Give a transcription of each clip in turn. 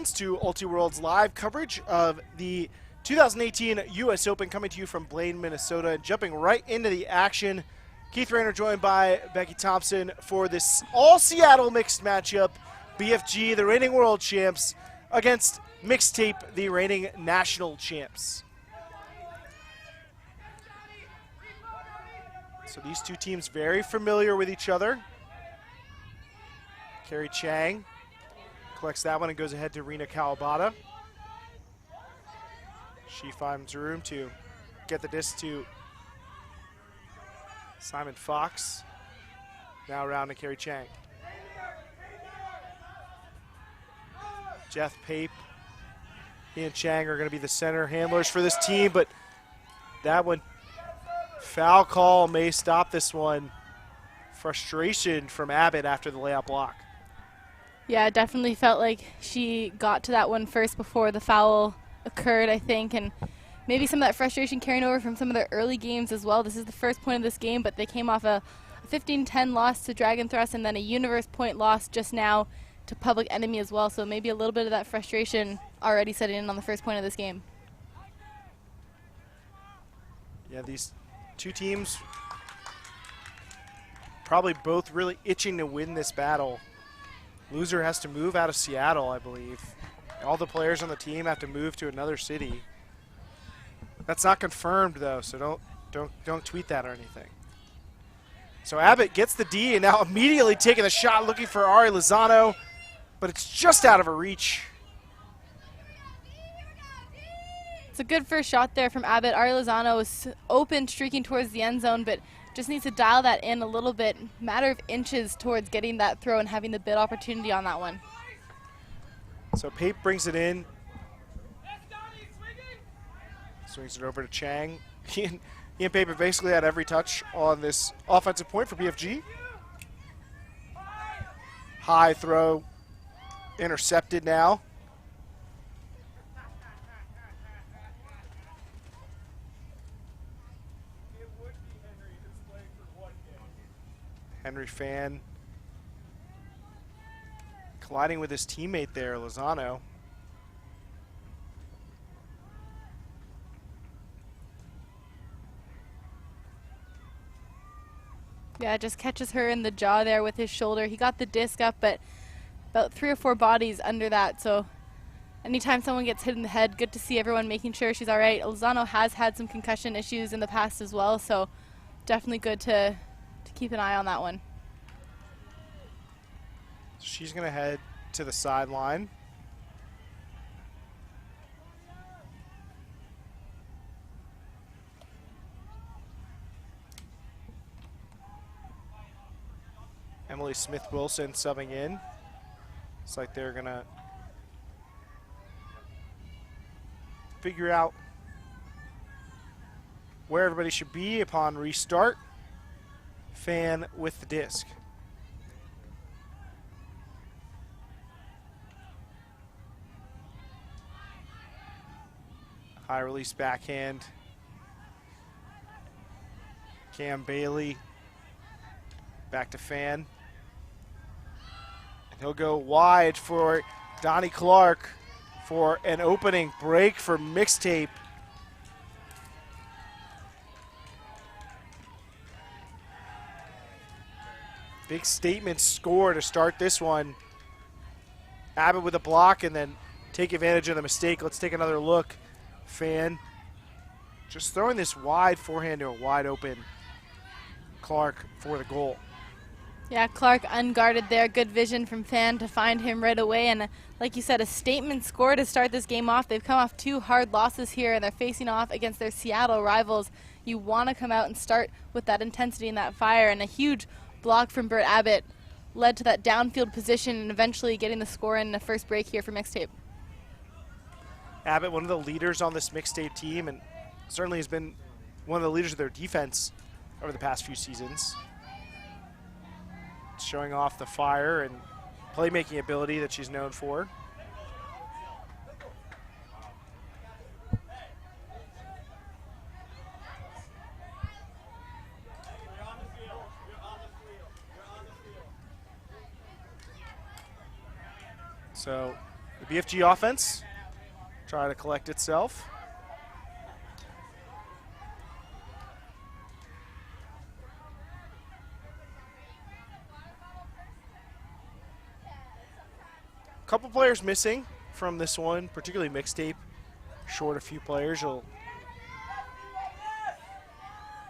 fans, to Ultiworld's live coverage of the 2018 U.S. Open, coming to you from Blaine, Minnesota. And jumping right into the action, Keith Rayner joined by Becky Thompson for this all-Seattle mixed matchup. BFG, the reigning world champs, against Mixtape, the reigning national champs. So these two teams very familiar with each other. Carrie Chang collects that one and goes ahead to Rina Kawabata. She finds room to get the disc to Simon Fox. Now around to Carrie Chang. Jeff Pape, he and Chang are going to be the center handlers for this team, but that one, foul call may stop this one. Frustration from Abbott after the layup block. Yeah, it definitely felt like she got to that one first before the foul occurred, I think, and maybe some of that frustration carrying over from some of their early games as well. This is the first point of this game, but they came off a 15-10 loss to Dragon Thrust and then a Universe point loss just now to Public Enemy as well, so maybe a little bit of that frustration already setting in on the first point of this game. Yeah, these two teams probably both really itching to win this battle. Loser has to move out of Seattle, I believe. All the players on the team have to move to another city. That's not confirmed though, so don't tweet that or anything. So Abbott gets the D and now immediately taking the shot, looking for Ari Lozano, but it's just out of her reach. It's a good first shot there from Abbott. Ari Lozano was open, streaking towards the end zone, but just needs to dial that in a little bit. Matter of inches towards getting that throw and having the bid opportunity on that one. So Pape brings it in. Swings it over to Chang. He and Pape have basically had every touch on this offensive point for BFG. High throw, intercepted now. Henry Fan colliding with his teammate there, Lozano. Yeah, just catches her in the jaw there with his shoulder. He got the disc up, but about 3 or 4 bodies under that. So anytime someone gets hit in the head, good to see everyone making sure she's all right. Lozano has had some concussion issues in the past as well, so definitely good to keep an eye on that one. She's going to head to the sideline. Emily Smith-Wilson subbing in. It's like they're going to figure out where everybody should be upon restart. Fan with the disc. High release backhand. Cam Bailey back to Fan. And he'll go wide for Donnie Clark for an opening break for Mixtape. Big statement score to start this one. Abbott with a block and then take advantage of the mistake. Let's take another look. Fan just throwing this wide forehand to a wide open Clark for the goal. Yeah, Clark unguarded there. Good vision from Fan to find him right away. And like you said, a statement score to start this game off. They've come off 2 hard losses here, and they're facing off against their Seattle rivals. You want to come out and start with that intensity and that fire, and a huge block from Bert Abbott led to that downfield position and eventually getting the score in the first break here for Mixtape. Abbott, one of the leaders on this Mixtape team, and certainly has been one of the leaders of their defense over the past few seasons. Showing off the fire and playmaking ability that she's known for. So BFG offense try to collect itself. Couple players missing from this one, particularly Mixtape. Short a few players.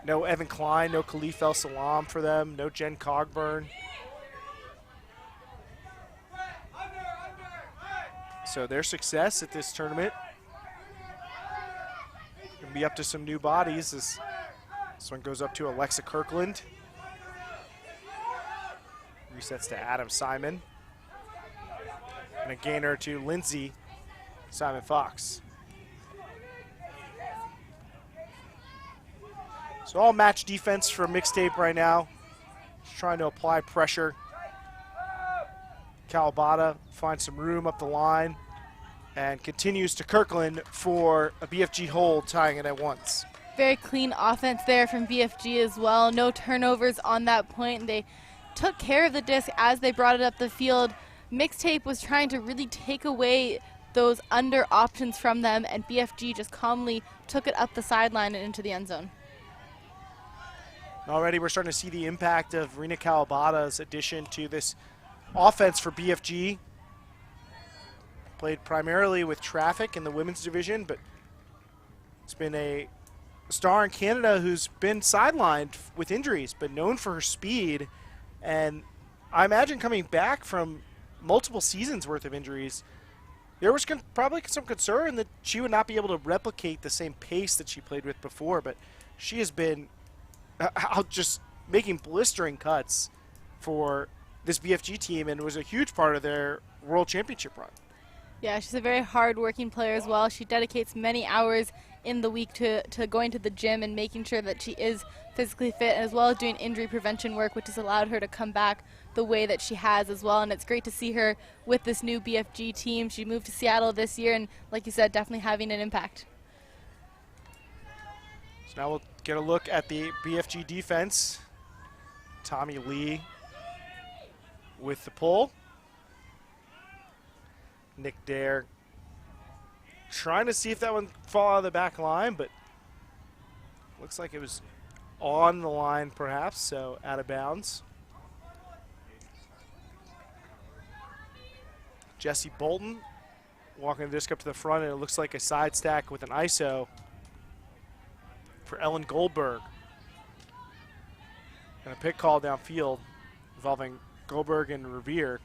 No Evan Klein, no Khalif El Salam for them, no Jen Cogburn. So their success at this tournament can be up to some new bodies as this one goes up to Alexa Kirkland. Resets to Adam Simon. And a gainer to Lindsay Simon Fox. So all match defense for Mixtape right now. Just trying to apply pressure. Kawabata finds some room up the line and continues to Kirkland for a BFG hold, tying it at once. Very clean offense there from BFG as well. No turnovers on that point. They took care of the disc as they brought it up the field. Mixtape was trying to really take away those under options from them, and BFG just calmly took it up the sideline and into the end zone. Already we're starting to see the impact of Rena Kawabata's addition to this offense for BFG. Played primarily with Traffic in the women's division, but it's been a star in Canada who's been sidelined with injuries, but known for her speed. And I imagine coming back from multiple seasons worth of injuries, there was probably some concern that she would not be able to replicate the same pace that she played with before, but she has been out just making blistering cuts for this BFG team and was a huge part of their World Championship run. Yeah, she's a very hard-working player as well. She dedicates many hours in the week to going to the gym and making sure that she is physically fit, as well as doing injury prevention work, which has allowed her to come back the way that she has as well. And it's great to see her with this new BFG team. She moved to Seattle this year and, like you said, definitely having an impact. So now we'll get a look at the BFG defense. Tommy Lee with the pull. Nick Dare trying to see if that one fall out of the back line, but looks like it was on the line perhaps, so out of bounds. Jesse Bolton walking the disc up to the front, and it looks like a side stack with an ISO for Ellen Goldberg. And a pick call downfield involving Goldberg and Revere.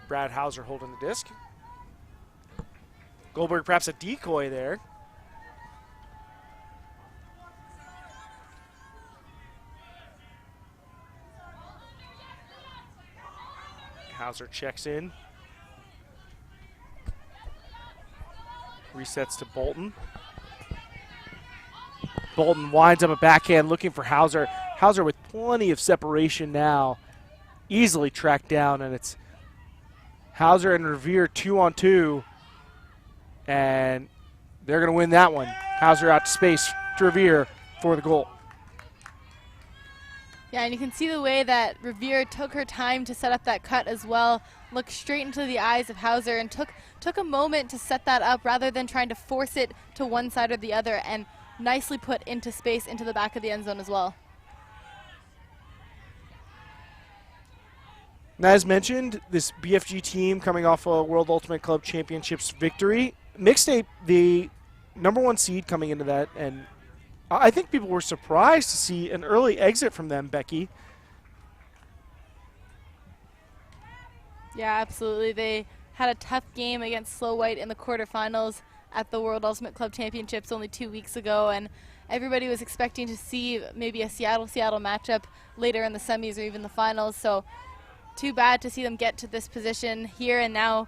Brad Hauser holding the disc. Goldberg perhaps a decoy there. Hauser checks in. Resets to Bolton. Bolton winds up a backhand looking for Hauser. Hauser with plenty of separation now. Easily tracked down, and it's Hauser and Revere 2-on-2. And they're going to win that one. Hauser out to space to Revere for the goal. Yeah, and you can see the way that Revere took her time to set up that cut as well. Looked straight into the eyes of Hauser and took a moment to set that up rather than trying to force it to one side or the other, and nicely put into space into the back of the end zone as well. Now, as mentioned, this BFG team coming off a World Ultimate Club Championships victory. Mixtape, the #1 seed coming into that, and I think people were surprised to see an early exit from them, Becky. Yeah, absolutely. They had a tough game against Slow White in the quarterfinals at the World Ultimate Club Championships only 2 weeks ago, and everybody was expecting to see maybe a Seattle-Seattle matchup later in the semis or even the finals. So too bad to see them get to this position here, and now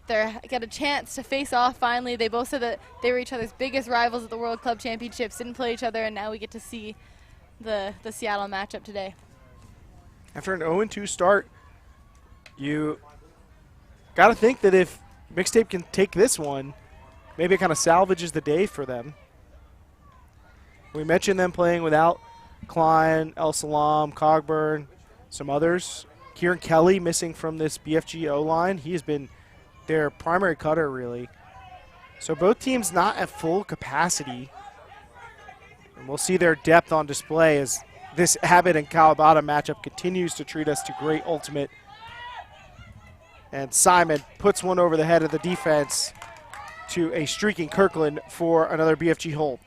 they get a chance to face off finally. They both said that they were each other's biggest rivals at the World Club Championships, didn't play each other, and now we get to see the Seattle matchup today. After an 0-2 start, you got to think that if Mixtape can take this one, maybe it kind of salvages the day for them. We mentioned them playing without Klein, El Salam, Cogburn, some others. Kieran Kelly missing from this BFG O-line. He has been their primary cutter, really. So both teams not at full capacity. And we'll see their depth on display as this Abbott and Kawabata matchup continues to treat us to great ultimate. And Simon puts one over the head of the defense to a streaking Kirkland for another BFG hold.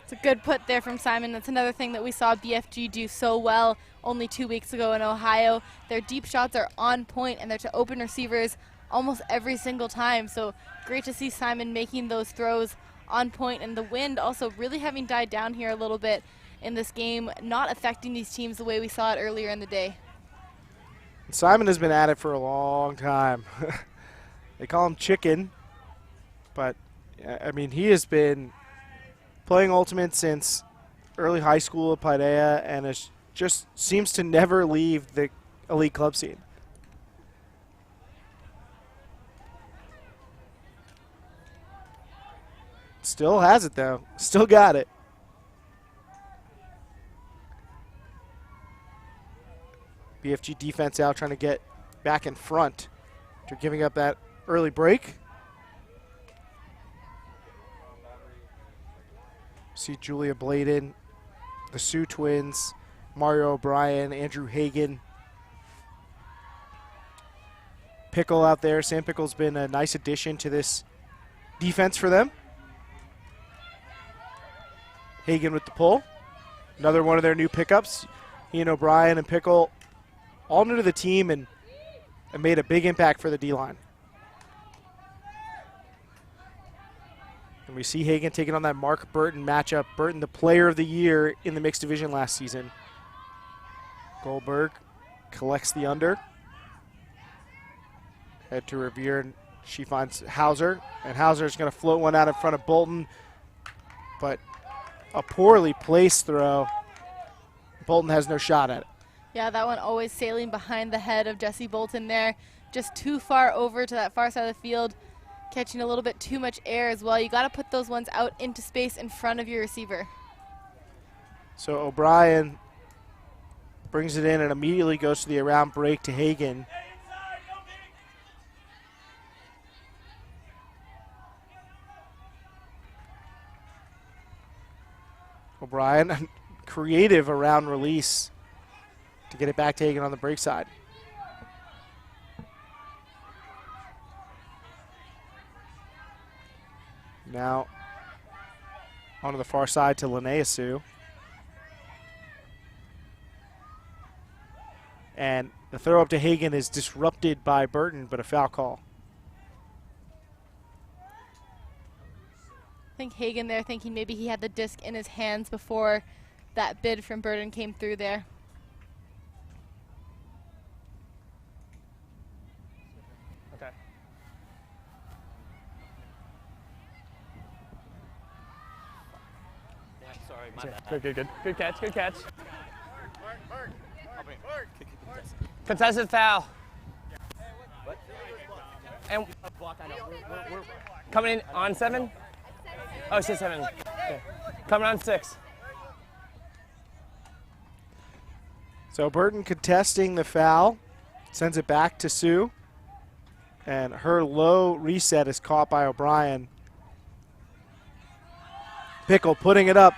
It's a good put there from Simon. That's another thing that we saw BFG do so well only 2 weeks ago in Ohio. Their deep shots are on point, and they're to open receivers almost every single time. So great to see Simon making those throws on point, and the wind also really having died down here a little bit in this game, not affecting these teams the way we saw it earlier in the day. Simon has been at it for a long time. They call him Chicken, but I mean, he has been playing Ultimate since early high school at Paideia, and it just seems to never leave the elite club scene. Still has it, though. Still got it. BFG defense out trying to get back in front after giving up that early break. See Julia Bladen, the Sioux twins, Mario O'Brien, Andrew Hagan. Pickle out there. Sam Pickle's been a nice addition to this defense for them. Hagan with the pull. Another one of their new pickups. Ian O'Brien and Pickle all new to the team and made a big impact for the D-line. And we see Hagan taking on that Mark Burton matchup. Burton, the player of the year in the mixed division last season. Goldberg collects the under. Head to Revere, and she finds Hauser. And Hauser's going to float one out in front of Bolton. But a poorly placed throw. Bolton has no shot at it. Yeah, that one always sailing behind the head of Jesse Bolton there. Just too far over to that far side of the field. Catching a little bit too much air as well. You got to put those ones out into space in front of your receiver. So O'Brien brings it in and immediately goes to the around break to Hagan. O'Brien, creative around release to get it back to Hagan on the break side. Now onto the far side to Linnea Sue. And the throw up to Hagan is disrupted by Burton, but a foul call. I think Hagan there thinking maybe he had the disc in his hands before that bid from Burton came through there. Okay. Yeah, sorry, my bad. Good. Good catch, good catch. Contested foul. And we're coming in on 7? Oh, she's 7. Okay. Coming on 6. So Burton contesting the foul, sends it back to Sue, and her low reset is caught by O'Brien. Pickle putting it up,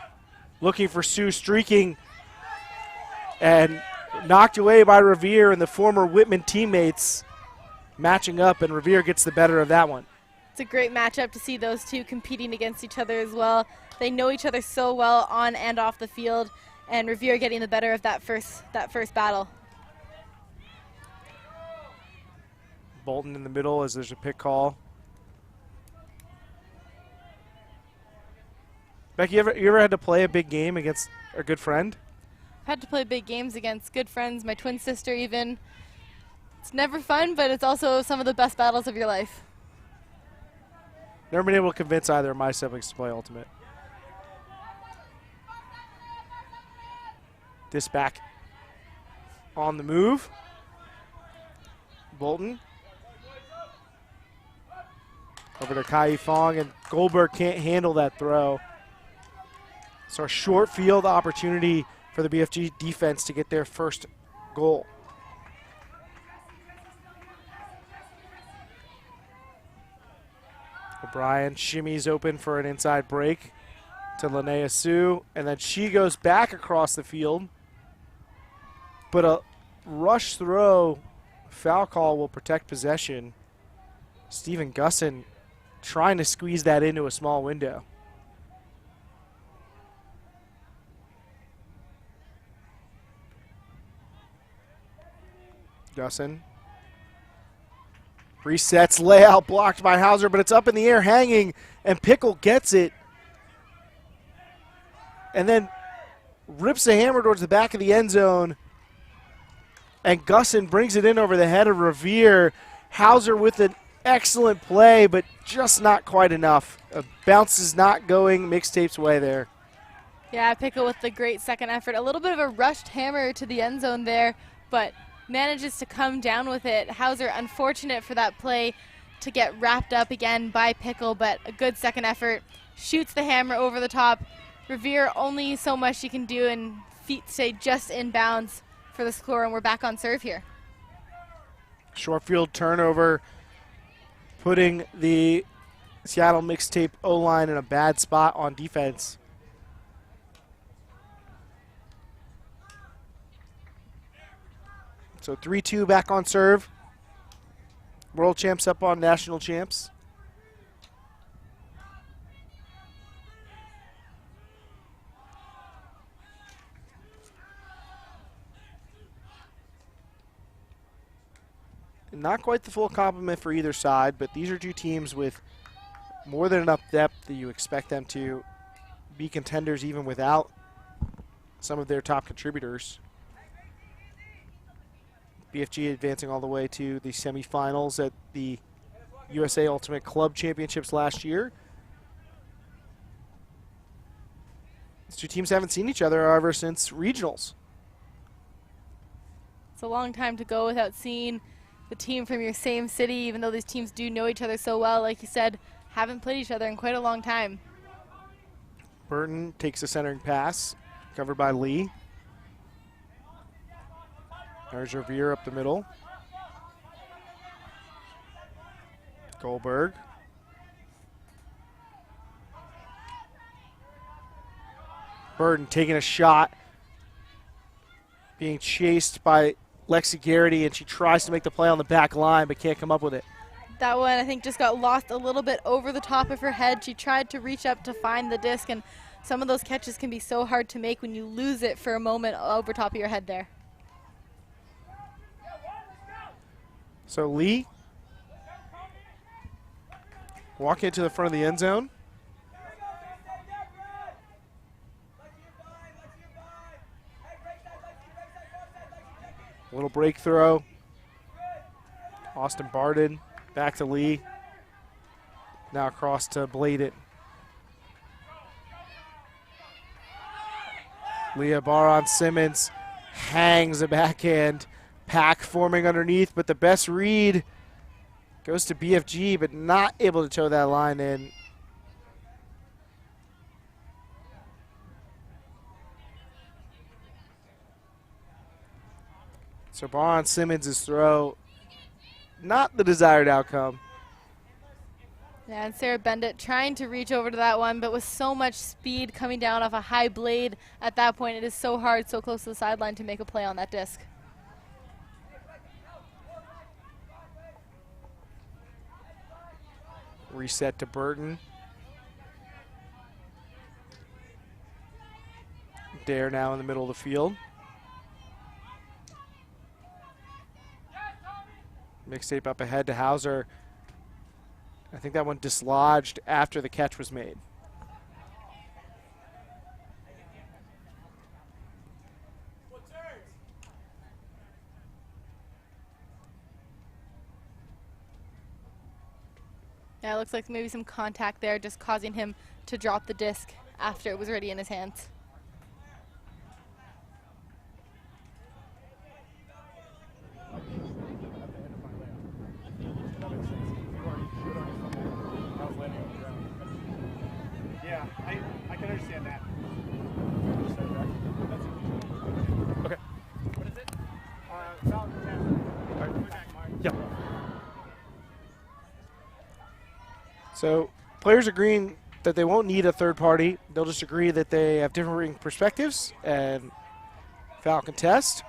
looking for Sue, streaking, and knocked away by Revere and the former Whitman teammates matching up, and Revere gets the better of that one. It's a great matchup to see those two competing against each other as well. They know each other so well on and off the field, and Revere getting the better of that first battle. Bolton in the middle as there's a pick call. Becky, you ever had to play a big game against a good friend? I've had to play big games against good friends, my twin sister even. It's never fun, but it's also some of the best battles of your life. Never been able to convince either of my siblings to play Ultimate. This back on the move. Bolton. Over to Kai Fong, and Goldberg can't handle that throw. So a short field opportunity for the BFG defense to get their first goal. O'Brien shimmies open for an inside break to Linnea Sue, and then she goes back across the field. But a rush throw foul call will protect possession. Stephen Gusson trying to squeeze that into a small window. Gusson resets, layout blocked by Hauser, but it's up in the air hanging, and Pickle gets it. And then rips the hammer towards the back of the end zone. And Gusson brings it in over the head of Revere. Hauser with an excellent play, but just not quite enough. A bounce is not going Mixtape's way there. Yeah, Pickle with the great second effort. A little bit of a rushed hammer to the end zone there, but manages to come down with it. Hauser, unfortunate for that play to get wrapped up again by Pickle, but a good second effort. Shoots the hammer over the top. Revere, only so much she can do, and feet stay just in bounds for the score, and we're back on serve here. Short field turnover, putting the Seattle Mixtape O-line in a bad spot on defense. So 3-2 back on serve. World champs up on national champs. Not quite the full complement for either side, but these are two teams with more than enough depth that you expect them to be contenders even without some of their top contributors. BFG advancing all the way to the semifinals at the USA Ultimate Club Championships last year. These two teams haven't seen each other, however, since regionals. It's a long time to go without seeing the team from your same city, even though these teams do know each other so well. Like you said, haven't played each other in quite a long time. Burton takes a centering pass, covered by Lee. There's Revere up the middle. Goldberg. Burton taking a shot, being chased by Lexi Garrity, and she tries to make the play on the back line but can't come up with it. That one, I think, just got lost a little bit over the top of her head. She tried to reach up to find the disc, and some of those catches can be so hard to make when you lose it for a moment over top of your head there. So Lee walking into the front of the end zone. A little break throw. Austin Barden back to Lee. Now across to Bladen. Leah Baron Simmons hangs a backhand. Pack forming underneath, but the best read goes to BFG, but not able to toe that line in. So Baron Simmons' throw, not the desired outcome. Yeah, and Sarah Bendit trying to reach over to that one, but with so much speed coming down off a high blade at that point, it is so hard, so close to the sideline to make a play on that disc. Reset to Burton. Dare now in the middle of the field. Mixtape up ahead to Hauser. I think that one dislodged after the catch was made. Yeah, it looks like maybe some contact there, just causing him to drop the disc after it was already in his hands. Yeah, I can understand that. Okay. What is it? Yep. So players agreeing that they won't need a third party. They'll just agree that they have differing perspectives and foul contest.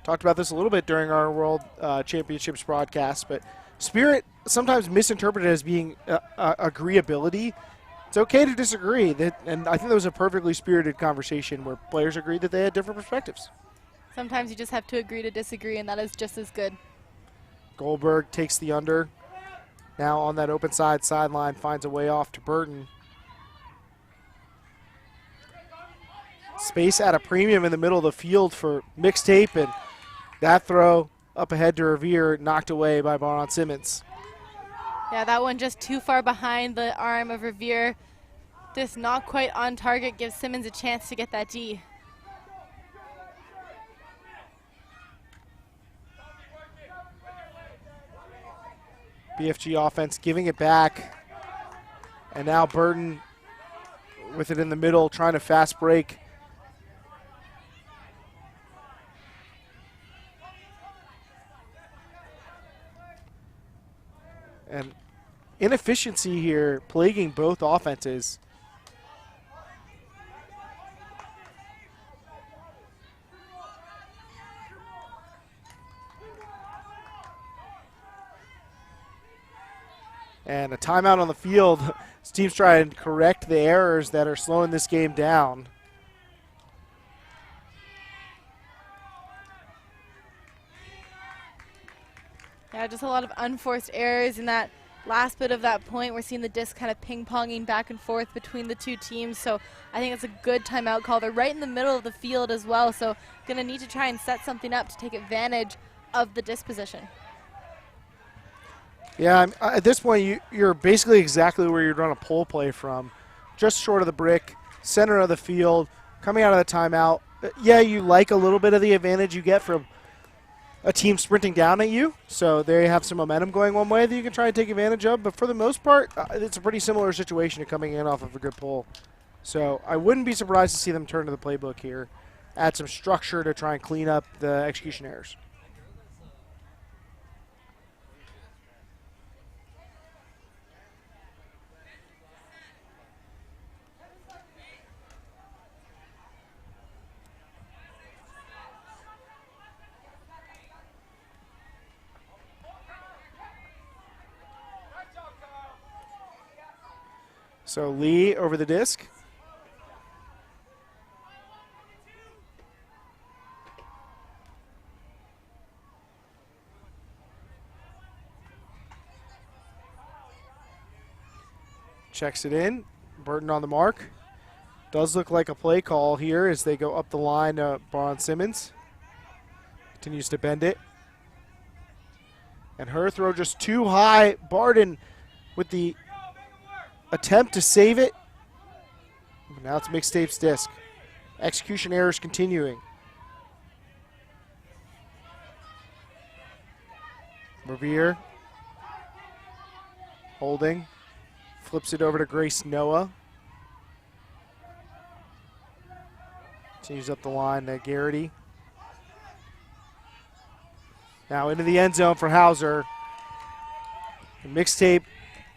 Talked about this a little bit during our World Championships broadcast, but spirit sometimes misinterpreted as being agreeability. It's okay to disagree, and I think that was a perfectly spirited conversation where players agreed that they had different perspectives. Sometimes you just have to agree to disagree, and that is just as good. Goldberg takes the under. Now on that open sideline, finds a way off to Burton. Space at a premium in the middle of the field for Mixtape, and that throw up ahead to Revere, knocked away by Baron Simmons. Yeah, that one just too far behind the arm of Revere. Just not quite on target, gives Simmons a chance to get that D. BFG offense giving it back. And now Burton with it in the middle, trying to fast break. And inefficiency here plaguing both offenses. And a timeout on the field. This team's trying to correct the errors that are slowing this game down. Yeah, just a lot of unforced errors in that last bit of that point. We're seeing the disc kind of ping-ponging back and forth between the two teams, so I think it's a good timeout call. They're right in the middle of the field as well, so going to need to try and set something up to take advantage of the disc position. Yeah, at this point, you're basically exactly where you'd run a pull play from. Just short of the brick, center of the field, coming out of the timeout. Yeah, you like a little bit of the advantage you get from a team sprinting down at you, so they have some momentum going one way that you can try and take advantage of. But for the most part, it's a pretty similar situation to coming in off of a good pull. So I wouldn't be surprised to see them turn to the playbook here, add some structure to try and clean up the execution errors. So Lee over the disc. Checks it in. Burton on the mark. Does look like a play call here as they go up the line to Baron Simmons. Continues to bend it. And her throw just too high. Barden with the attempt to save it. Now it's Mixtape's disc. Execution errors continuing. Revere. Holding. Flips it over to Grace Noah. Continues up the line to Garrity. Now into the end zone for Hauser. Mixtape,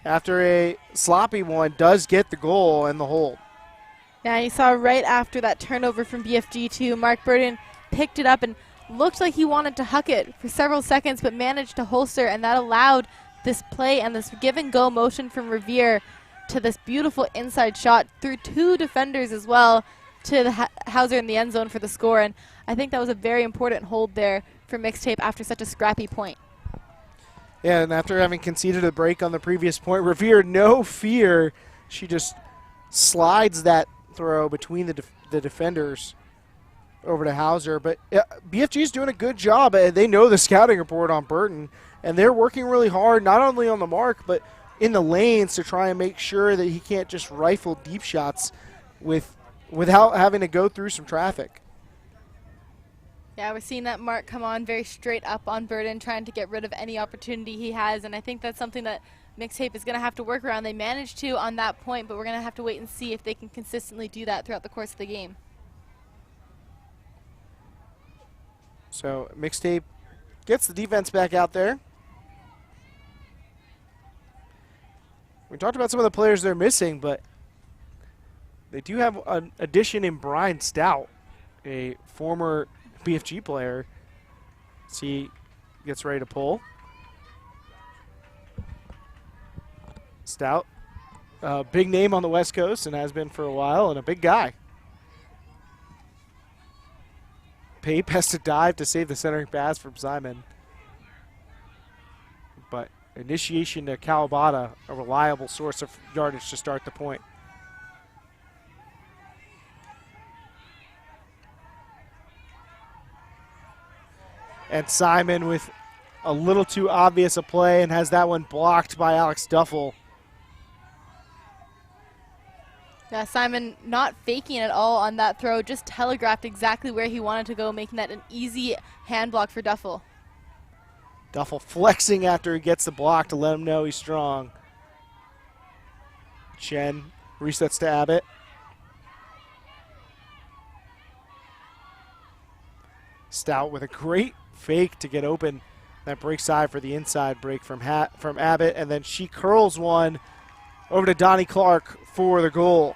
after a sloppy one, does get the goal and the hold. Yeah, you saw right after that turnover from BFG too, Mark Burton picked it up and looked like he wanted to huck it for several seconds, but managed to holster, and that allowed this play and this give and go motion from Revere to this beautiful inside shot through two defenders as well to the Hauser in the end zone for the score. And I think that was a very important hold there for Mixtape after such a scrappy point. Yeah, and after having conceded a break on the previous point, Revere, no fear. She just slides that throw between the defenders over to Hauser. But BFG is doing a good job. They know the scouting report on Burton, and they're working really hard, not only on the mark, but in the lanes to try and make sure that he can't just rifle deep shots without having to go through some traffic. Yeah, we're seeing that mark come on very straight up on Burton, trying to get rid of any opportunity he has, and I think that's something that Mixtape is going to have to work around. They managed to on that point, but we're going to have to wait and see if they can consistently do that throughout the course of the game. So Mixtape gets the defense back out there. We talked about some of the players they're missing, but they do have an addition in Brian Stout, a former BFG player. See, gets ready to pull. Stout, big name on the West Coast and has been for a while, and a big guy. Pape has to dive to save the centering pass from Simon. But initiation to Kawabata, a reliable source of yardage to start the point. And Simon with a little too obvious a play and has that one blocked by Alex Duffel. Yeah, Simon not faking at all on that throw, just telegraphed exactly where he wanted to go, making that an easy hand block for Duffel. Duffel flexing after he gets the block to let him know he's strong. Chen resets to Abbott. Stout with a great fake to get open. That break side for the inside break from Abbott, and then she curls one over to Donnie Clark for the goal.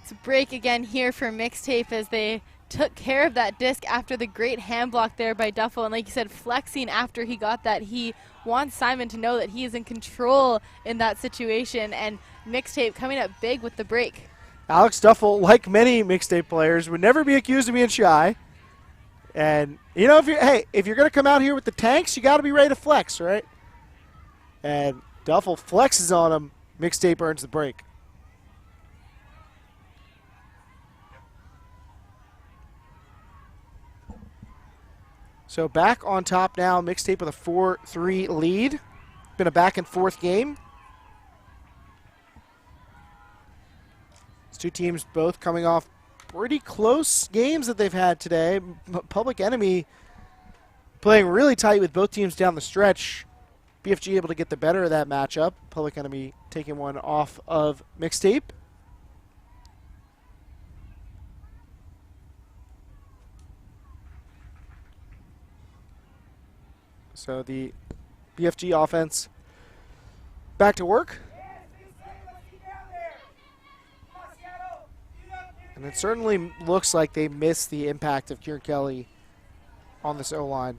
It's a break again here for Mixtape as they took care of that disc after the great hand block there by Duffel. And like you said, flexing after he got that, he wants Simon to know that he is in control in that situation. And Mixtape coming up big with the break. Alex Duffel, like many Mixtape players, would never be accused of being shy. And, you know, if you're going to come out here with the tanks, you got to be ready to flex, right? And Duffel flexes on him. Mixtape earns the break. So back on top now, Mixtape with a 4-3 lead. Been a back and forth game. These two teams both coming off pretty close games that they've had today. Public Enemy playing really tight with both teams down the stretch. BFG able to get the better of that matchup. Public Enemy taking one off of Mixtape. So the BFG offense back to work. And it certainly looks like they missed the impact of Kieran Kelly on this O-line.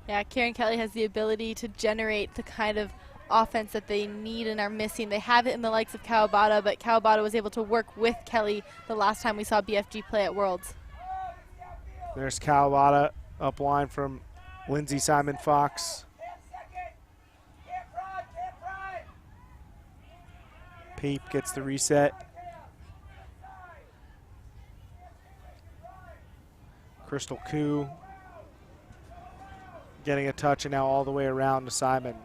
Yeah, Kieran Kelly has the ability to generate the kind of offense that they need and are missing. They have it in the likes of Kawabata, but Kawabata was able to work with Kelly the last time we saw BFG play at Worlds. There's Kawabata up line from Lindsay Simon Fox. Pape gets the reset. Crystal Koo getting a touch, and now all the way around to Simon.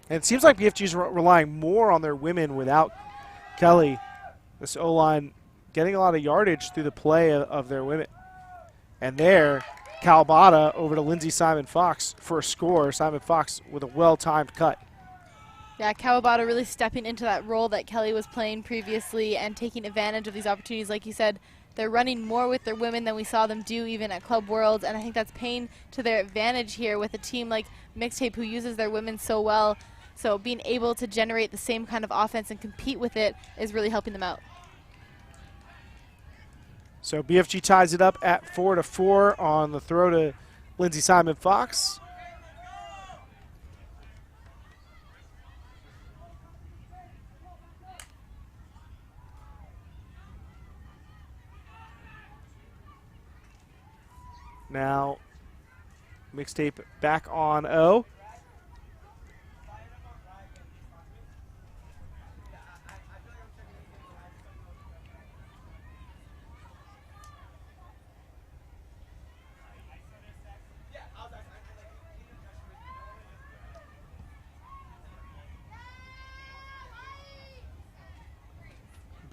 And it seems like BFG's relying more on their women without Kelly. This O-line getting a lot of yardage through the play of their women. And there, Kawabata over to Lindsay Simon Fox for a score. Simon Fox with a well-timed cut. Yeah, Kawabata really stepping into that role that Kelly was playing previously and taking advantage of these opportunities. Like you said, they're running more with their women than we saw them do even at Club Worlds, and I think that's paying to their advantage here with a team like Mixtape who uses their women so well. So being able to generate the same kind of offense and compete with it is really helping them out. So BFG ties it up at 4-4 on the throw to Lindsay Simon Fox. Now Mixtape back on O.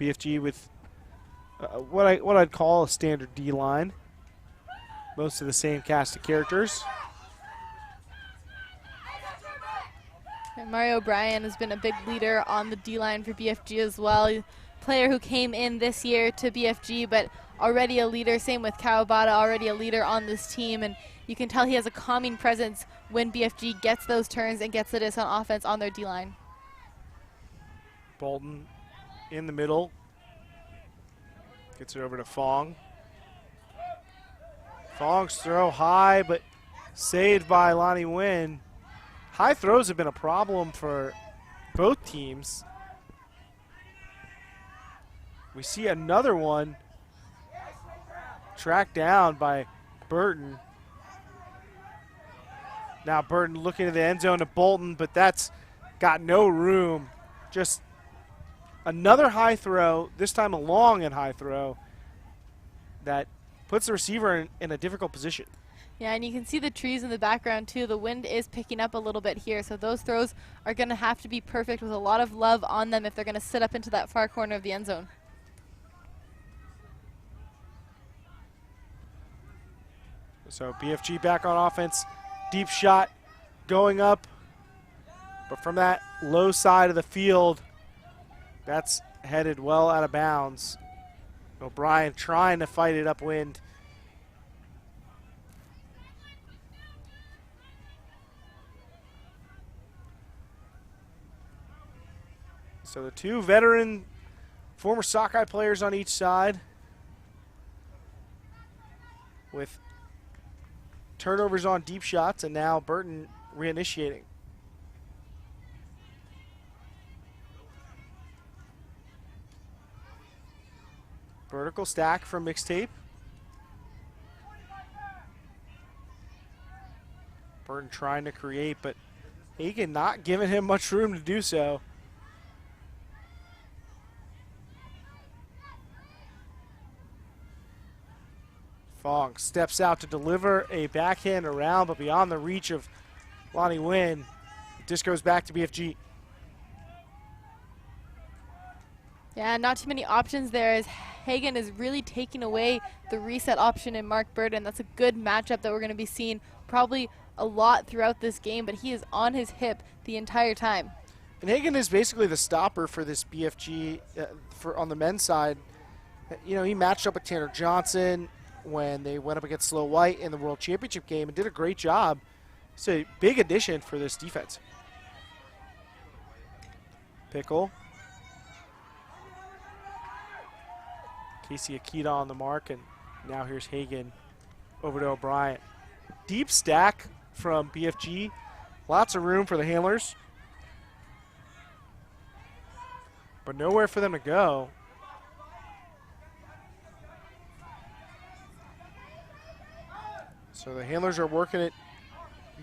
BFG with what I'd call a standard D line. Most of the same cast of characters. And Mario O'Brien has been a big leader on the D line for BFG as well. A player who came in this year to BFG, but already a leader. Same with Kawabata, already a leader on this team. And you can tell he has a calming presence when BFG gets those turns and gets the disc on offense on their D-line. Bolton in the middle. Gets it over to Fong. Fong's throw high, but saved by Lonnie Nguyen. High throws have been a problem for both teams. We see another one tracked down by Burton. Now Burton looking to the end zone to Bolton, but that's got no room. Just another high throw, this time a long and high throw, that puts the receiver in a difficult position. Yeah, and you can see the trees in the background too. The wind is picking up a little bit here, so those throws are going to have to be perfect with a lot of love on them if they're going to sit up into that far corner of the end zone. So BFG back on offense. Deep shot going up, but from that low side of the field, that's headed well out of bounds. O'Brien trying to fight it upwind. So the two veteran former Sockeye players on each side with turnovers on deep shots, and now Burton reinitiating. Vertical stack from Mixtape. Burton trying to create, but Hagen not giving him much room to do so. Fong steps out to deliver a backhand around, but beyond the reach of Lonnie Nguyen. Disc goes back to BFG. Yeah, not too many options there as Hagen is really taking away the reset option in Mark Burton. That's a good matchup that we're going to be seeing probably a lot throughout this game, but he is on his hip the entire time. And Hagen is basically the stopper for this BFG on the men's side. You know, he matched up with Tanner Johnson when they went up against Slow White in the World Championship game and did a great job. It's a big addition for this defense. Pickle. Casey Akita on the mark, and now here's Hagen over to O'Brien. Deep stack from BFG. Lots of room for the handlers, but nowhere for them to go. So the handlers are working it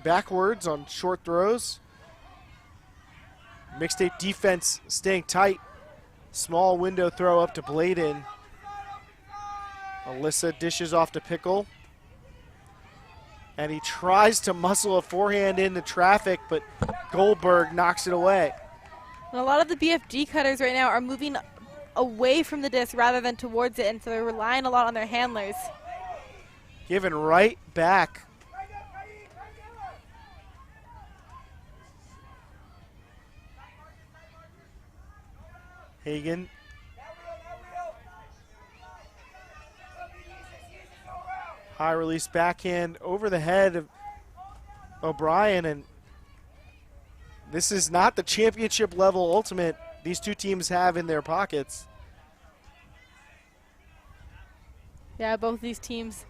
backwards on short throws. Mixtape defense staying tight. Small window throw up to Bladen. Alyssa dishes off to Pickle. And he tries to muscle a forehand into traffic, but Goldberg knocks it away. And a lot of the BFG cutters right now are moving away from the disc rather than towards it, and so they're relying a lot on their handlers. Given right back. Hagen. High release backhand over the head of O'Brien, and this is not the championship level ultimate these two teams have in their pockets. Yeah, both these teams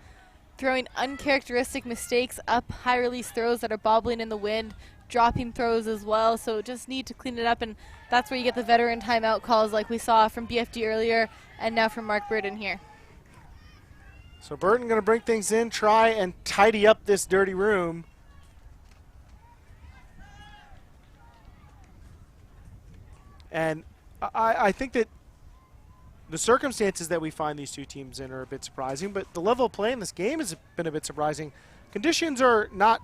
throwing uncharacteristic mistakes up high release throws that are bobbling in the wind, dropping throws as well, so just need to clean it up, and that's where you get the veteran timeout calls like we saw from BFG earlier and now from Mark Burton here. So Burton going to bring things in, try and tidy up this dirty room. And I think that the circumstances that we find these two teams in are a bit surprising, but the level of play in this game has been a bit surprising. Conditions are not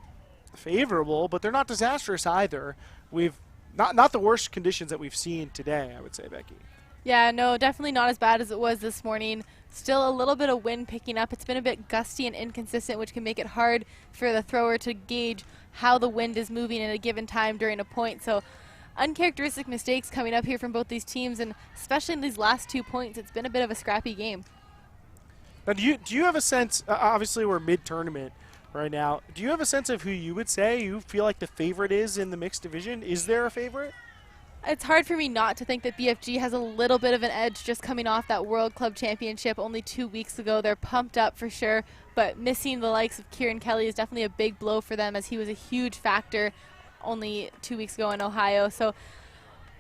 favorable, but they're not disastrous either. We've not the worst conditions that we've seen today, I would say, Becky. Yeah, no, definitely not as bad as it was this morning. Still a little bit of wind picking up. It's been a bit gusty and inconsistent, which can make it hard for the thrower to gauge how the wind is moving at a given time during a point. So uncharacteristic mistakes coming up here from both these teams, and especially in these last 2 points, it's been a bit of a scrappy game. Now, do you have a sense, obviously we're mid-tournament right now, do you have a sense of who you would say you feel like the favorite is in the mixed division? Is there a favorite? It's hard for me not to think that BFG has a little bit of an edge just coming off that World Club Championship only 2 weeks ago. They're pumped up for sure, but missing the likes of Kieran Kelly is definitely a big blow for them, as he was a huge factor only 2 weeks ago in Ohio. So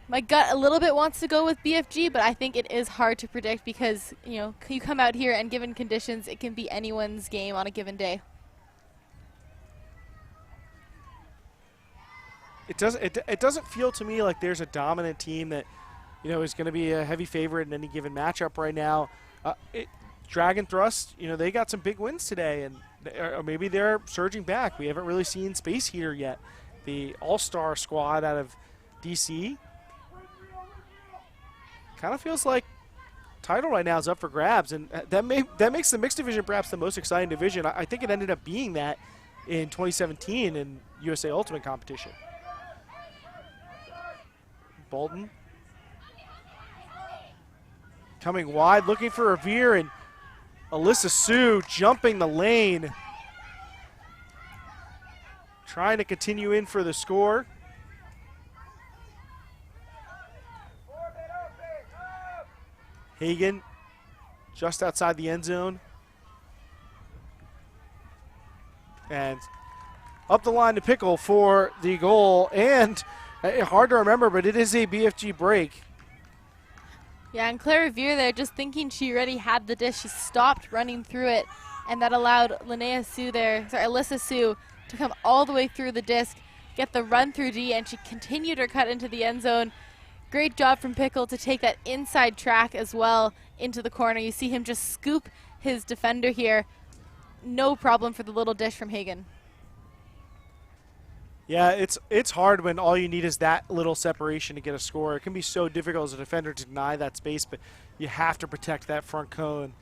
my gut a little bit wants to go with BFG, but I think it is hard to predict because, you know, you come out here and given conditions, it can be anyone's game on a given day. It doesn't feel to me like there's a dominant team that, you know, is going to be a heavy favorite in any given matchup right now. Dragon Thrust, you know, they got some big wins today, and or maybe they're surging back. We haven't really seen Space Heater yet, the all-star squad out of DC. Kind of feels like title right now is up for grabs, and that makes the mixed division perhaps the most exciting division. I think it ended up being that in 2017 in USA Ultimate competition. Bolton coming wide, looking for Revere, and Alyssa Sue jumping the lane, trying to continue in for the score. Hagan just outside the end zone. And up the line to Pickle for the goal, and hard to remember, but it is a BFG break. Yeah, and Claire Revere there, just thinking she already had the dish, she stopped running through it, and that allowed Alyssa Sue to come all the way through the disc, get the run through D, and she continued her cut into the end zone. Great job from Pickle to take that inside track as well into the corner. You see him just scoop his defender here. No problem for the little dish from Hagan. Yeah, it's hard when all you need is that little separation to get a score. It can be so difficult as a defender to deny that space, but you have to protect that front cone.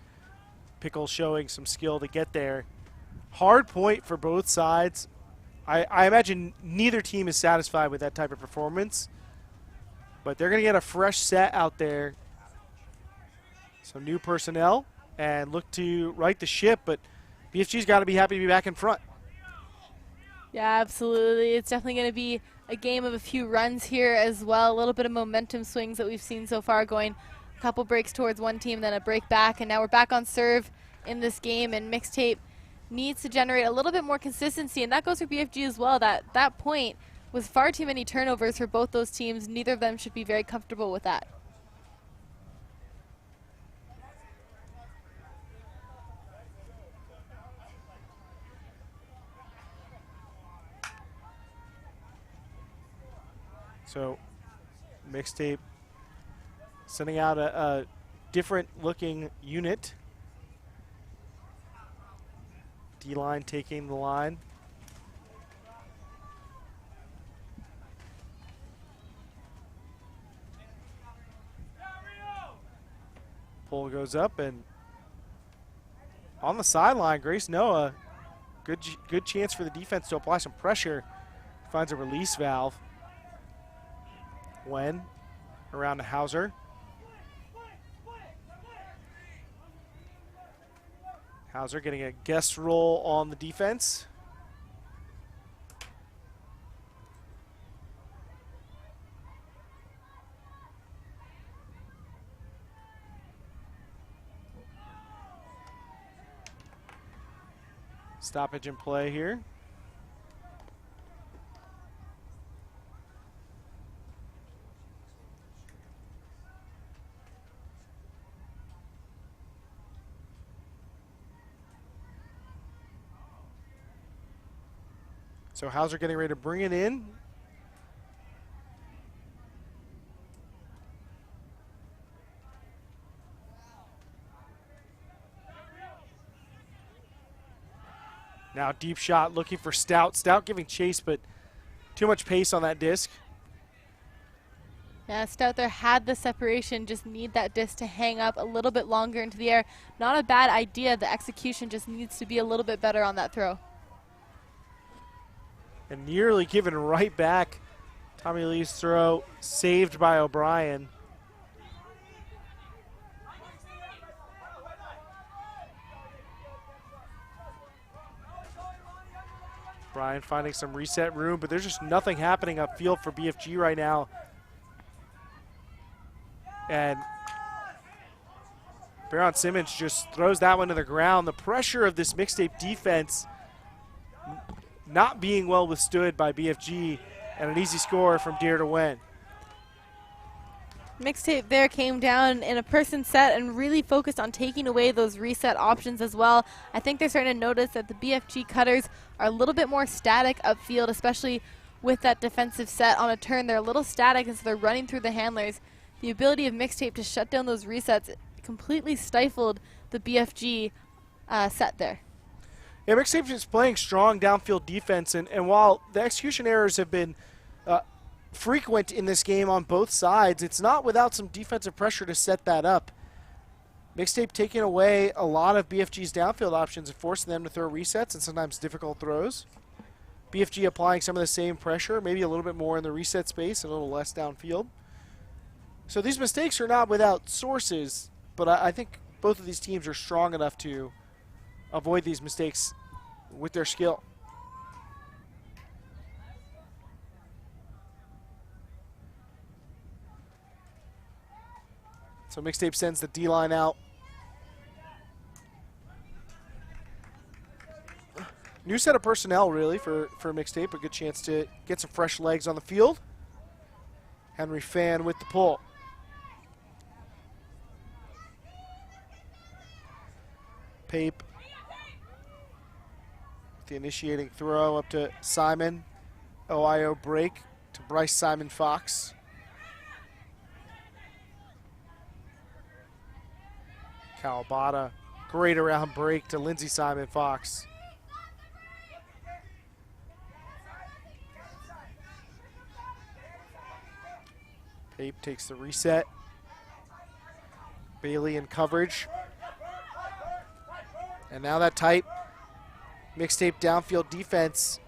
Pickle showing some skill to get there. Hard point for both sides. I imagine neither team is satisfied with that type of performance, but they're going to get a fresh set out there. Some new personnel and look to right the ship, but BFG's got to be happy to be back in front. Yeah, absolutely. It's definitely going to be a game of a few runs here as well. A little bit of momentum swings that we've seen so far, going a couple breaks towards one team, then a break back, and now we're back on serve in this game, and Mixtape needs to generate a little bit more consistency, and that goes for BFG as well. That point was far too many turnovers for both those teams. Neither of them should be very comfortable with that. So Mixtape sending out a different looking unit. D-line taking the line. Pull goes up, and on the sideline, Grace Noah, good chance for the defense to apply some pressure. Finds a release valve. Wen around to Hauser. Hauser getting a guest role on the defense. Stoppage in play here. So Hauser getting ready to bring it in. Now deep shot looking for Stout. Stout giving chase, but too much pace on that disc. Yeah, Stout there had the separation, just need that disc to hang up a little bit longer into the air. Not a bad idea. The execution just needs to be a little bit better on that throw. And nearly given right back. Tommy Lee's throw saved by O'Brien. Brian finding some reset room, but there's just nothing happening upfield for BFG right now. And Baron Simmons just throws that one to the ground. The pressure of this Mixtape defense not being well withstood by BFG, and an easy score from Dare to Win. Mixtape there came down in a person set and really focused on taking away those reset options as well. I think they're starting to notice that the BFG cutters are a little bit more static upfield, especially with that defensive set on a turn. They're a little static, and so they're running through the handlers. The ability of Mixtape to shut down those resets completely stifled the BFG set there. Yeah, Mixtape is playing strong downfield defense, and while the execution errors have been frequent in this game on both sides, it's not without some defensive pressure to set that up. Mixtape taking away a lot of BFG's downfield options and forcing them to throw resets and sometimes difficult throws. BFG applying some of the same pressure, maybe a little bit more in the reset space and a little less downfield. So these mistakes are not without sources, but I think both of these teams are strong enough to avoid these mistakes with their skill. So Mixtape sends the D-line out. New set of personnel, really, for Mixtape. A good chance to get some fresh legs on the field. Henry Fan with the pull. Pape. The initiating throw up to Simon. OIO break to Bryce Simon Fox. Kawabata, great around break to Lindsey Simon Fox. Pape takes the reset. Bailey in coverage. And now that tight Mixtape downfield defense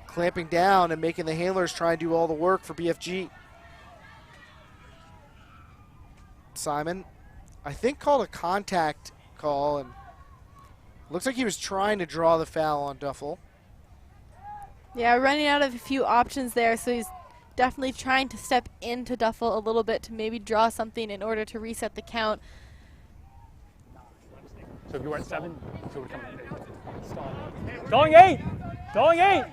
clamping down and making the handlers try and do all the work for BFG. Simon, I think, called a contact call, and looks like he was trying to draw the foul on Duffel. Yeah, running out of a few options there, so he's definitely trying to step into Duffel a little bit to maybe draw something in order to reset the count. So if you were at 7, so we're coming at 8. Going 8! Going 8!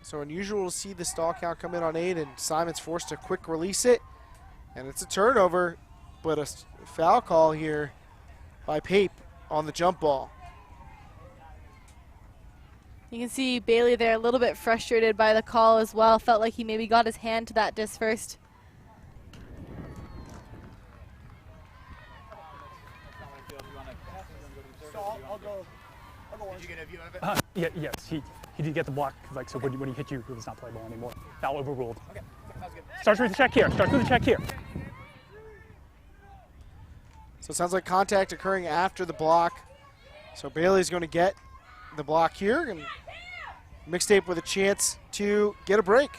So unusual to see the stall count come in on 8, and Simon's forced to quick release it. And it's a turnover, but a foul call here by Pape on the jump ball. You can see Bailey there a little bit frustrated by the call as well. Felt like he maybe got his hand to that disc first. Did you get a view of it? Yeah, yes, he did get the block. Like, so when he hit you, it was not playable anymore. Foul overruled. Okay, sounds good. Starts with the check here. Starts with the check here. So it sounds like contact occurring after the block. So Bailey's going to get the block here, and Mixtape with a chance to get a break.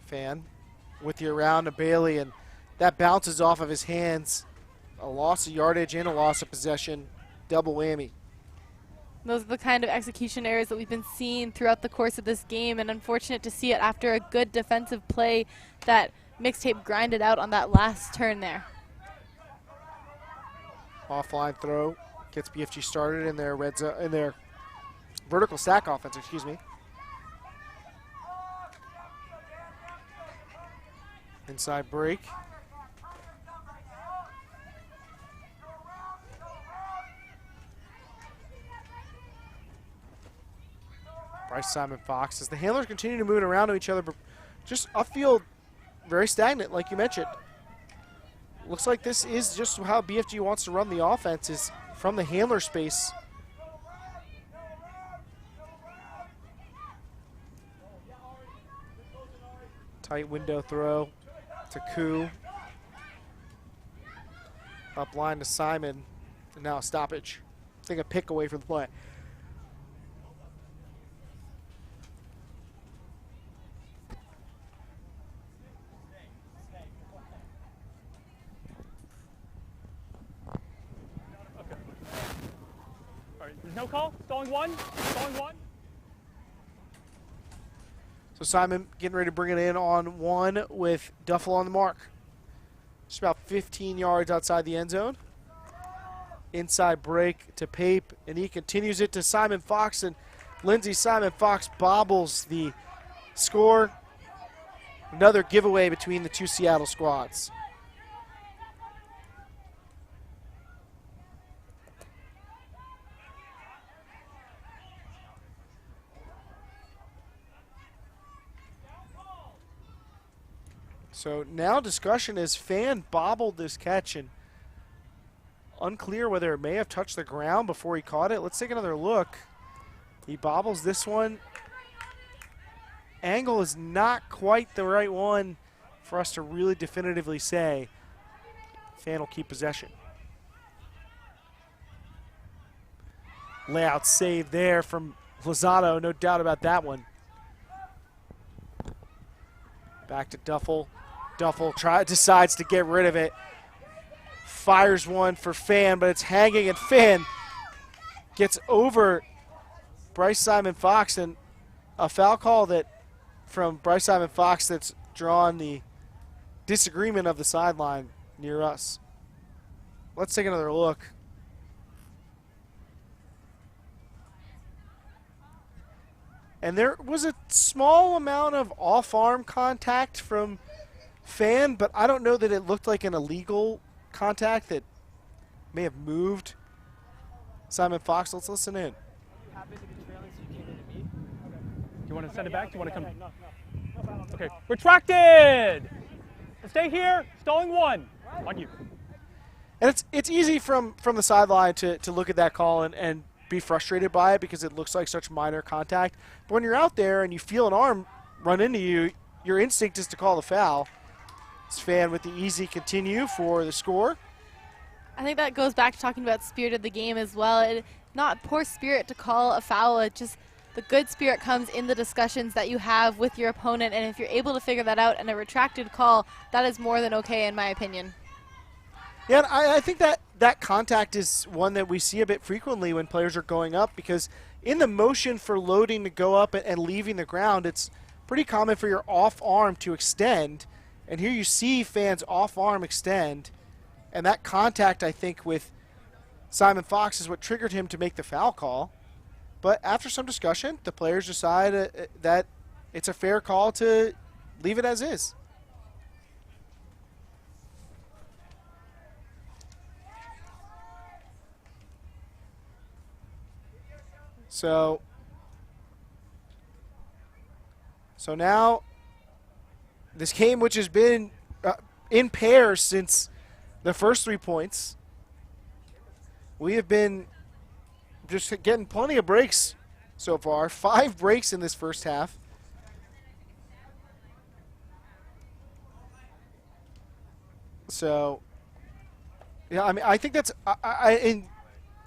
Fan with the around to Bailey, and that bounces off of his hands. A loss of yardage and a loss of possession. Double whammy. Those are the kind of execution errors that we've been seeing throughout the course of this game, and unfortunate to see it after a good defensive play that Mixtape grinded out on that last turn there. Offline throw gets BFG started in their red zone, in their vertical stack offense, excuse me. Inside break. Bryce Simon Fox, as the handlers continue to move around to each other, but just upfield very stagnant, like you mentioned. Looks like this is just how BFG wants to run the offense, is from the handler space. Tight window throw to Koo. Up line to Simon, and now a stoppage. I think a pick away from the play. No call. Stalling one. Stalling one. So Simon getting ready to bring it in on one with Duffel on the mark. Just about 15 yards outside the end zone. Inside break to Pape, and he continues it to Simon Fox, and Lindsey Simon Fox bobbles the score. Another giveaway between the two Seattle squads. So now discussion is Fan bobbled this catch, and unclear whether it may have touched the ground before he caught it. Let's take another look. He bobbles this one. Angle is not quite the right one for us to really definitively say. Fan will keep possession. Layout save there from Lozano, no doubt about that one. Back to Duffel. Duffel decides to get rid of it. Fires one for Fan, but it's hanging, and Fan gets over Bryce Simon Fox, and a foul call that from Bryce Simon Fox that's drawn the disagreement of the sideline near us. Let's take another look. And there was a small amount of off-arm contact from Fan, but I don't know that it looked like an illegal contact that may have moved Simon Fox. Let's listen in. Do you want to send it back? Do you want to come? No. Okay. Retracted! Stay here. Stalling one. On you. And it's easy from the sideline to look at that call and be frustrated by it because it looks like such minor contact. But when you're out there and you feel an arm run into you, your instinct is to call the foul. This Fan with the easy continue for the score. I think that goes back to talking about spirit of the game as well. Not poor spirit to call a foul. It just the good spirit comes in the discussions that you have with your opponent, and if you're able to figure that out in a retracted call, that is more than okay in my opinion. Yeah, and I think that contact is one that we see a bit frequently when players are going up, because in the motion for loading to go up and leaving the ground, it's pretty common for your off arm to extend. And here you see Fan's off arm extend, and that contact, I think, with Simon Fox is what triggered him to make the foul call. But after some discussion, the players decide that it's a fair call to leave it as is. So now this game, which has been in pairs since the first 3 points, we have been just getting plenty of breaks so far. 5 breaks in this first half. So, yeah, I mean, I think that's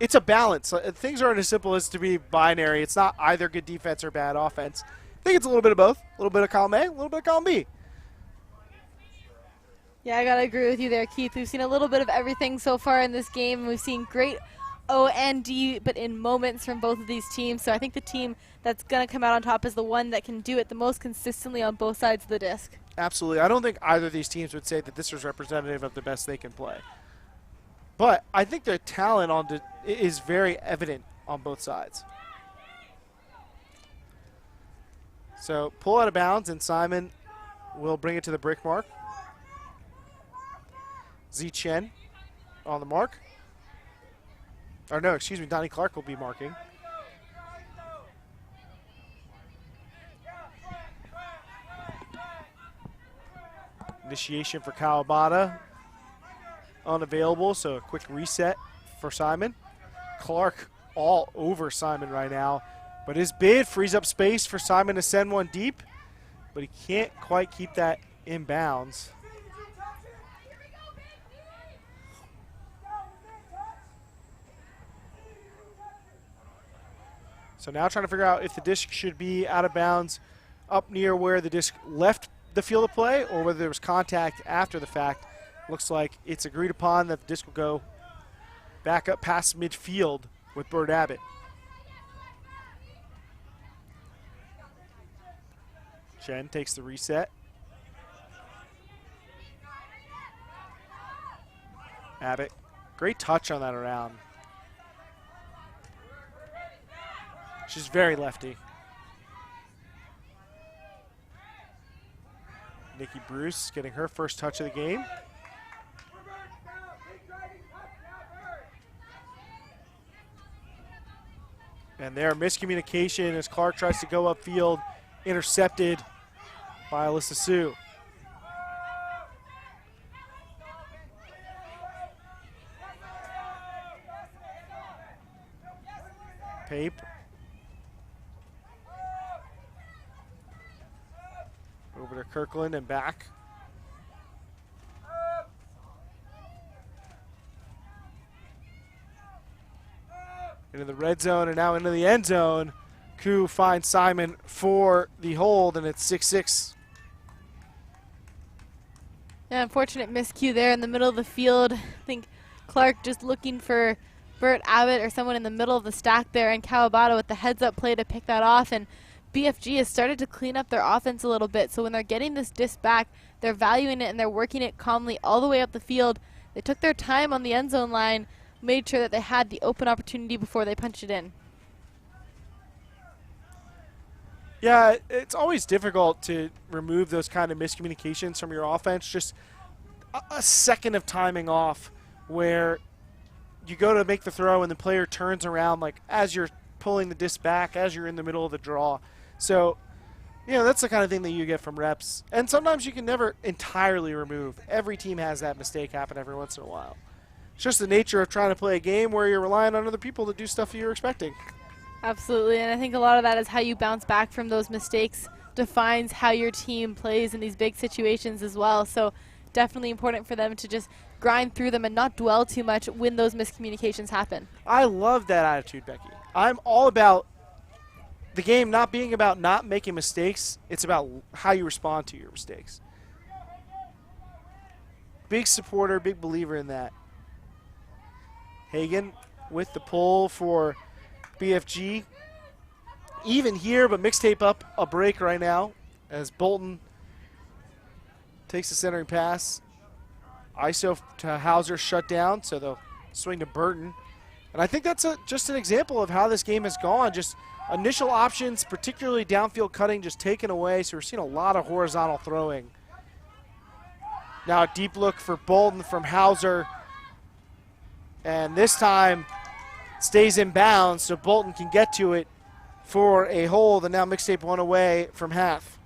it's a balance. Things aren't as simple as to be binary. It's not either good defense or bad offense. I think it's a little bit of both. A little bit of column A, a little bit of column B. Yeah, I got to agree with you there, Keith. We've seen a little bit of everything so far in this game. We've seen great O and D, but in moments from both of these teams. So I think the team that's going to come out on top is the one that can do it the most consistently on both sides of the disc. Absolutely. I don't think either of these teams would say that this is representative of the best they can play. But I think their talent is very evident on both sides. So pull out of bounds, and Simon will bring it to the brick mark. Z Chen on the mark. Or no, excuse me, Donnie Clark will be marking. Initiation for Kawabata. Unavailable, so a quick reset for Simon. Clark all over Simon right now. But his bid frees up space for Simon to send one deep. But he can't quite keep that in bounds. So now trying to figure out if the disc should be out of bounds up near where the disc left the field of play or whether there was contact after the fact. Looks like it's agreed upon that the disc will go back up past midfield with Bird Abbott. Chen takes the reset. Abbott, great touch on that around. She's very lefty. Nikki Bruce getting her first touch of the game. And there, miscommunication as Clark tries to go upfield, intercepted by Alyssa Sue. Pape. Over to Kirkland and back. Into the red zone and now into the end zone. Koo finds Simon for the hold, and it's 6-6. Yeah, unfortunate miscue there in the middle of the field. I think Clark just looking for Bert Abbott or someone in the middle of the stack there, and Kawabata with the heads-up play to pick that off. And BFG has started to clean up their offense a little bit. So when they're getting this disc back, they're valuing it and they're working it calmly all the way up the field. They took their time on the end zone line, made sure that they had the open opportunity before they punched it in. Yeah, it's always difficult to remove those kind of miscommunications from your offense. Just a second of timing off where you go to make the throw and the player turns around like as you're pulling the disc back, as you're in the middle of the draw. So, you know, that's the kind of thing that you get from reps. And sometimes you can never entirely remove. Every team has that mistake happen every once in a while. It's just the nature of trying to play a game where you're relying on other people to do stuff you're expecting. Absolutely, and I think a lot of that is how you bounce back from those mistakes defines how your team plays in these big situations as well. So definitely important for them to just grind through them and not dwell too much when those miscommunications happen. I love that attitude, Becky. I'm all about the game not being about not making mistakes. It's about how you respond to your mistakes. Big supporter, big believer in that. Hagan with the pull for BFG. Even here, but Mixtape up a break right now as Bolton takes the centering pass. ISO to Hauser shut down, so they'll swing to Burton. And I think that's just an example of how this game has gone. Just initial options, particularly downfield cutting, just taken away. So we're seeing a lot of horizontal throwing. Now a deep look for Bolton from Hauser. And this time stays in bounds so Bolton can get to it for a hold. And now Mixtape one away from half.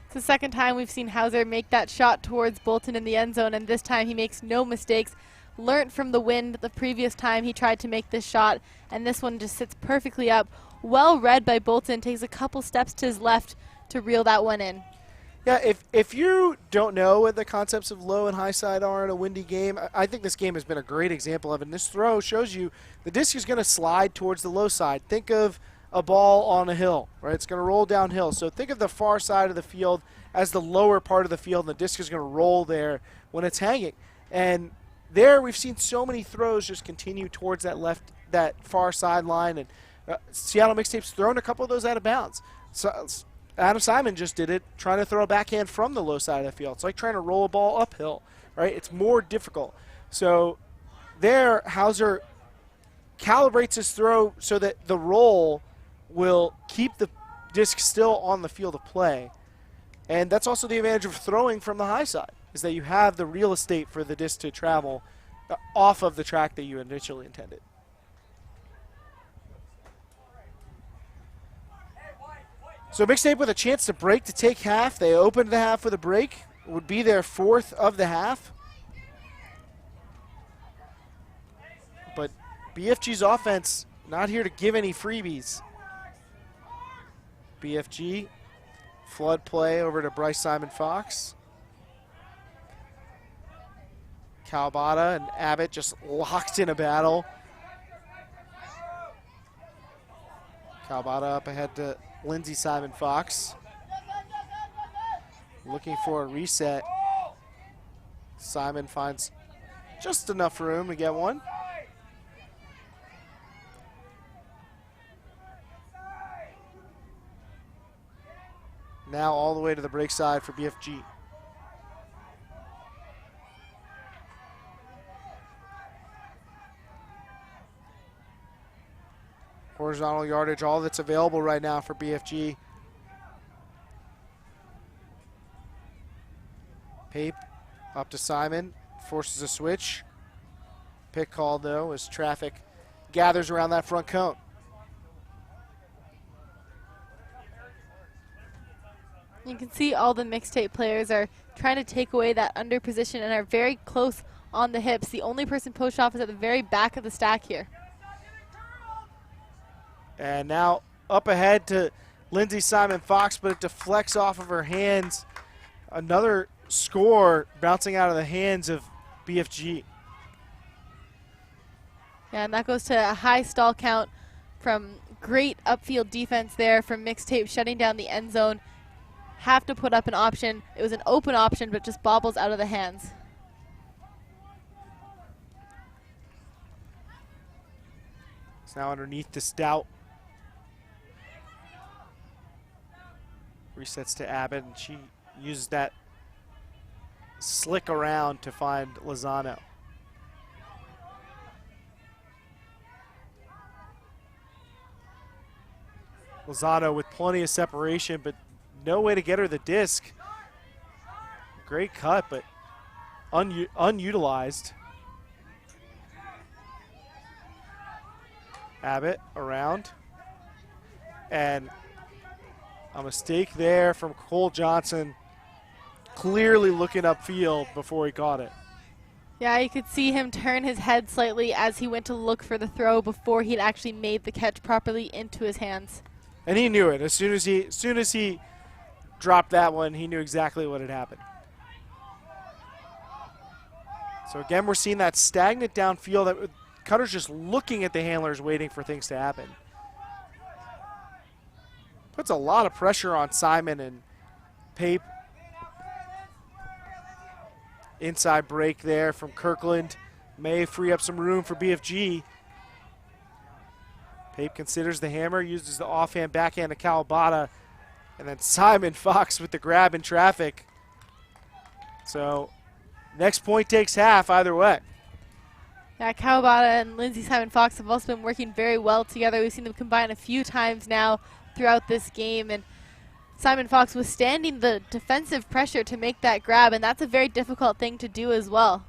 It's the second time we've seen Hauser make that shot towards Bolton in the end zone, and this time he makes no mistakes. Learned from the wind the previous time he tried to make this shot, and this one just sits perfectly up. Well read by Bolton, takes a couple steps to his left to reel that one in. Yeah, if you don't know what the concepts of low and high side are in a windy game, I think this game has been a great example of it. And this throw shows you the disc is going to slide towards the low side. Think of a ball on a hill, right? It's going to roll downhill. So think of the far side of the field as the lower part of the field, and the disc is going to roll there when it's hanging. And there we've seen so many throws just continue towards that far sideline, and Seattle Mixtape's thrown a couple of those out of bounds. So Adam Simon just did it, trying to throw a backhand from the low side of the field. It's like trying to roll a ball uphill, right? It's more difficult. So there, Hauser calibrates his throw so that the roll will keep the disc still on the field of play. And that's also the advantage of throwing from the high side, is that you have the real estate for the disc to travel off of the track that you initially intended. So Mixtape with a chance to break to take half. They opened the half with a break. It would be their fourth of the half. But BFG's offense not here to give any freebies. BFG, flood play over to Bryce Simon Fox. Kawabata and Abbott just locked in a battle. Kawabata up ahead to Lindsay Simon Fox. Looking for a reset. Simon finds just enough room to get one. Now all the way to the break side for BFG. Horizontal yardage, all that's available right now for BFG. Pape up to Simon, forces a switch. Pick called though as traffic gathers around that front cone. You can see all the Mixtape players are trying to take away that under position and are very close on the hips. The only person pushed off is at the very back of the stack here. And now up ahead to Lindsay Simon Fox, but it deflects off of her hands. Another score bouncing out of the hands of BFG. Yeah, and that goes to a high stall count from great upfield defense there from Mixtape, shutting down the end zone. Have to put up an option. It was an open option, but just bobbles out of the hands. It's now underneath the Stout. Resets to Abbott, and she uses that slick around to find Lozano. Lozano with plenty of separation, but no way to get her the disc. Great cut, but unutilized. Abbott around. And a mistake there from Cole Johnson, clearly looking upfield before he caught it. Yeah, you could see him turn his head slightly as he went to look for the throw before he'd actually made the catch properly into his hands. And he knew it. As soon as he dropped that one, he knew exactly what had happened. So again, we're seeing that stagnant downfield. That Cutter's just looking at the handlers, waiting for things to happen. Puts a lot of pressure on Simon and Pape. Inside break there from Kirkland. May free up some room for BFG. Pape considers the hammer, uses the offhand backhand to Kawabata. And then Simon Fox with the grab in traffic. So next point takes half either way. Yeah, Kawabata and Lindsay Simon Fox have also been working very well together. We've seen them combine a few times now throughout this game. And Simon Fox withstanding the defensive pressure to make that grab, and that's a very difficult thing to do as well.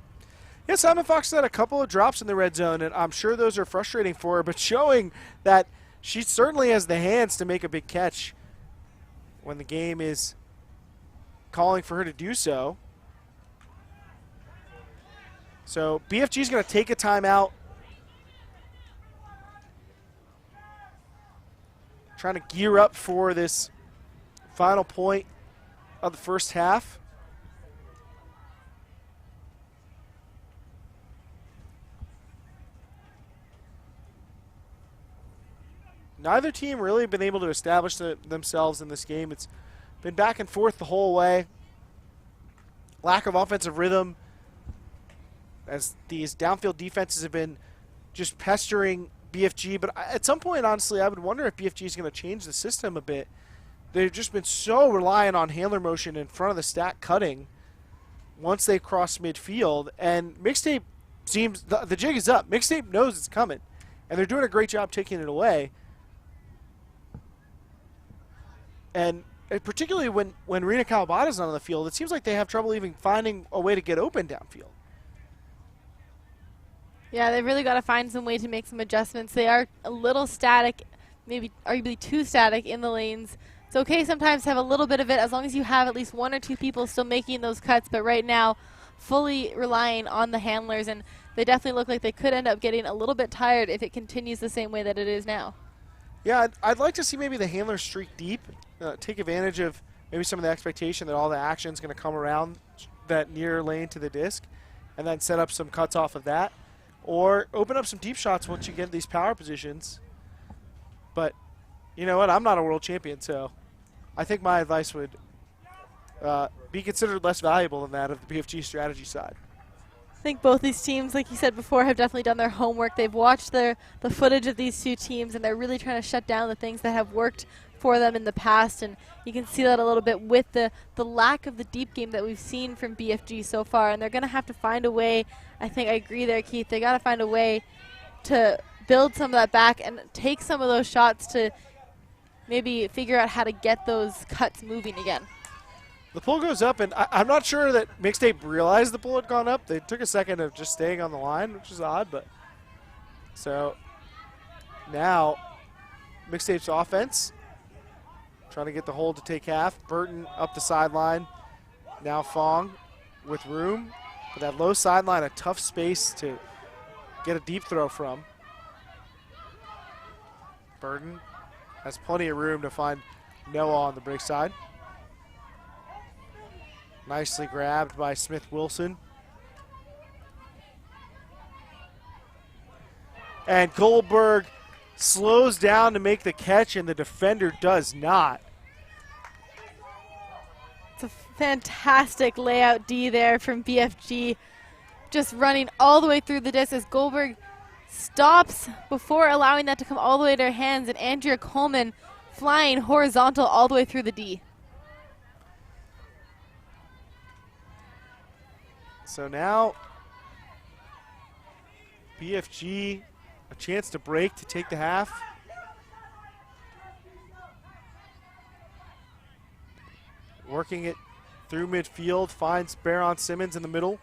Yeah, Simon Fox had a couple of drops in the red zone, and I'm sure those are frustrating for her, but showing that she certainly has the hands to make a big catch when the game is calling for her to do so. So BFG is going to take a timeout. Trying to gear up for this final point of the first half. Neither team really been able to establish themselves in this game. It's been back and forth the whole way. Lack of offensive rhythm as these downfield defenses have been just pestering BFG. But at some point, honestly, I would wonder if BFG is going to change the system a bit. They've just been so reliant on handler motion in front of the stack cutting once they cross midfield. And Mixtape seems, the jig is up. Mixtape knows it's coming. And they're doing a great job taking it away. And particularly when Rena Kawabata's not on the field, it seems like they have trouble even finding a way to get open downfield. Yeah, they've really got to find some way to make some adjustments. They are a little static, maybe arguably too static in the lanes. It's okay sometimes to have a little bit of it as long as you have at least one or two people still making those cuts, but right now fully relying on the handlers, and they definitely look like they could end up getting a little bit tired if it continues the same way that it is now. Yeah, I'd like to see maybe the handlers streak deep, take advantage of maybe some of the expectation that all the action is going to come around that near lane to the disc, and then set up some cuts off of that, or open up some deep shots once you get these power positions. But you know what? I'm not a world champion, so I think my advice would be considered less valuable than that of the BFG strategy side. think both these teams, like you said before, have definitely done their homework. They've watched the footage of these two teams, and they're really trying to shut down the things that have worked for them in the past. And you can see that a little bit with the lack of the deep game that we've seen from BFG so far. And they're going to have to find a way. I think I agree there, Keith. They got to find a way to build some of that back and take some of those shots to maybe figure out how to get those cuts moving again. The pull goes up, and I'm not sure that Mixtape realized the pull had gone up. They took a second of just staying on the line, which is odd. But so now Mixtape's offense trying to get the hold to take half. Burton up the sideline. Now Fong with room. But that low sideline, a tough space to get a deep throw from. Burton has plenty of room to find Noah on the break side. Nicely grabbed by Smith-Wilson. And Goldberg slows down to make the catch, and the defender does not. It's a fantastic layout D there from BFG. Just running all the way through the disc as Goldberg stops before allowing that to come all the way to her hands, and Andrea Coleman flying horizontal all the way through the D. So now BFG a chance to break to take the half. Working it through midfield, finds Baron Simmons in the middle.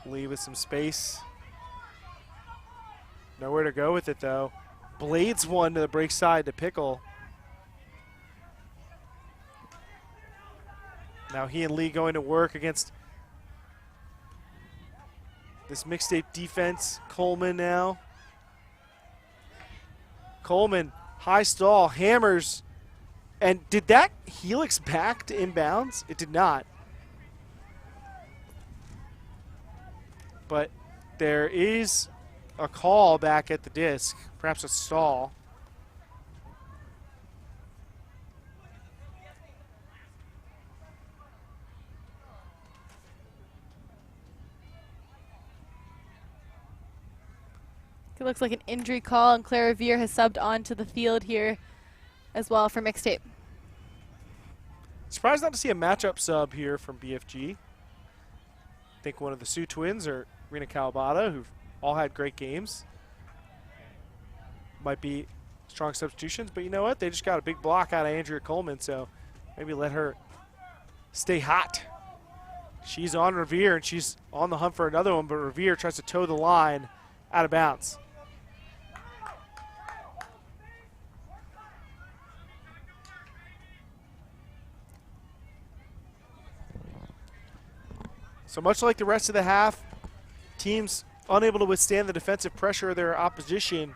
Lee with some space. Nowhere to go with it though. Blades one to the break side to Pickle. Now he and Lee going to work against this Mixtape defense. Coleman now. Coleman, high stall, hammers. And did that helix back to inbounds? It did not. But there is a call back at the disc, perhaps a stall. It looks like an injury call, and Claire Revere has subbed onto the field here as well for Mixtape. Surprised not to see a matchup sub here from BFG. I think one of the Sioux twins or Rena Kawabata, who've all had great games. Might be strong substitutions, but you know what? They just got a big block out of Andrea Coleman, so maybe let her stay hot. She's on Revere, and she's on the hunt for another one, but Revere tries to toe the line out of bounds. So much like the rest of the half, teams unable to withstand the defensive pressure of their opposition.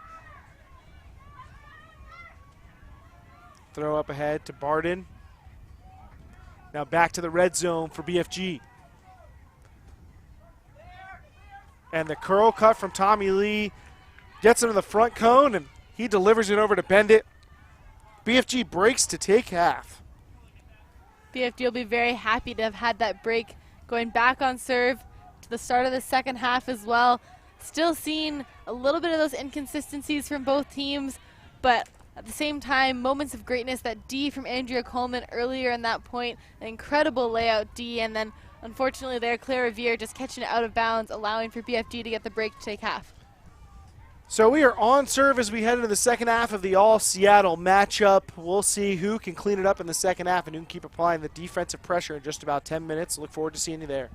Throw up ahead to Barden. Now back to the red zone for BFG. And the curl cut from Tommy Lee gets into the front cone, and he delivers it over to Bendit. BFG breaks to take half. BFG will be very happy to have had that break going back on serve to the start of the second half as well. Still seeing a little bit of those inconsistencies from both teams, but at the same time, moments of greatness. That D from Andrea Coleman earlier in that point, an incredible layout D, and then unfortunately there, Claire Revere just catching it out of bounds, allowing for BFG to get the break to take half. So we are on serve as we head into the second half of the all-Seattle matchup. We'll see who can clean it up in the second half and who can keep applying the defensive pressure in just about 10 minutes. Look forward to seeing you there.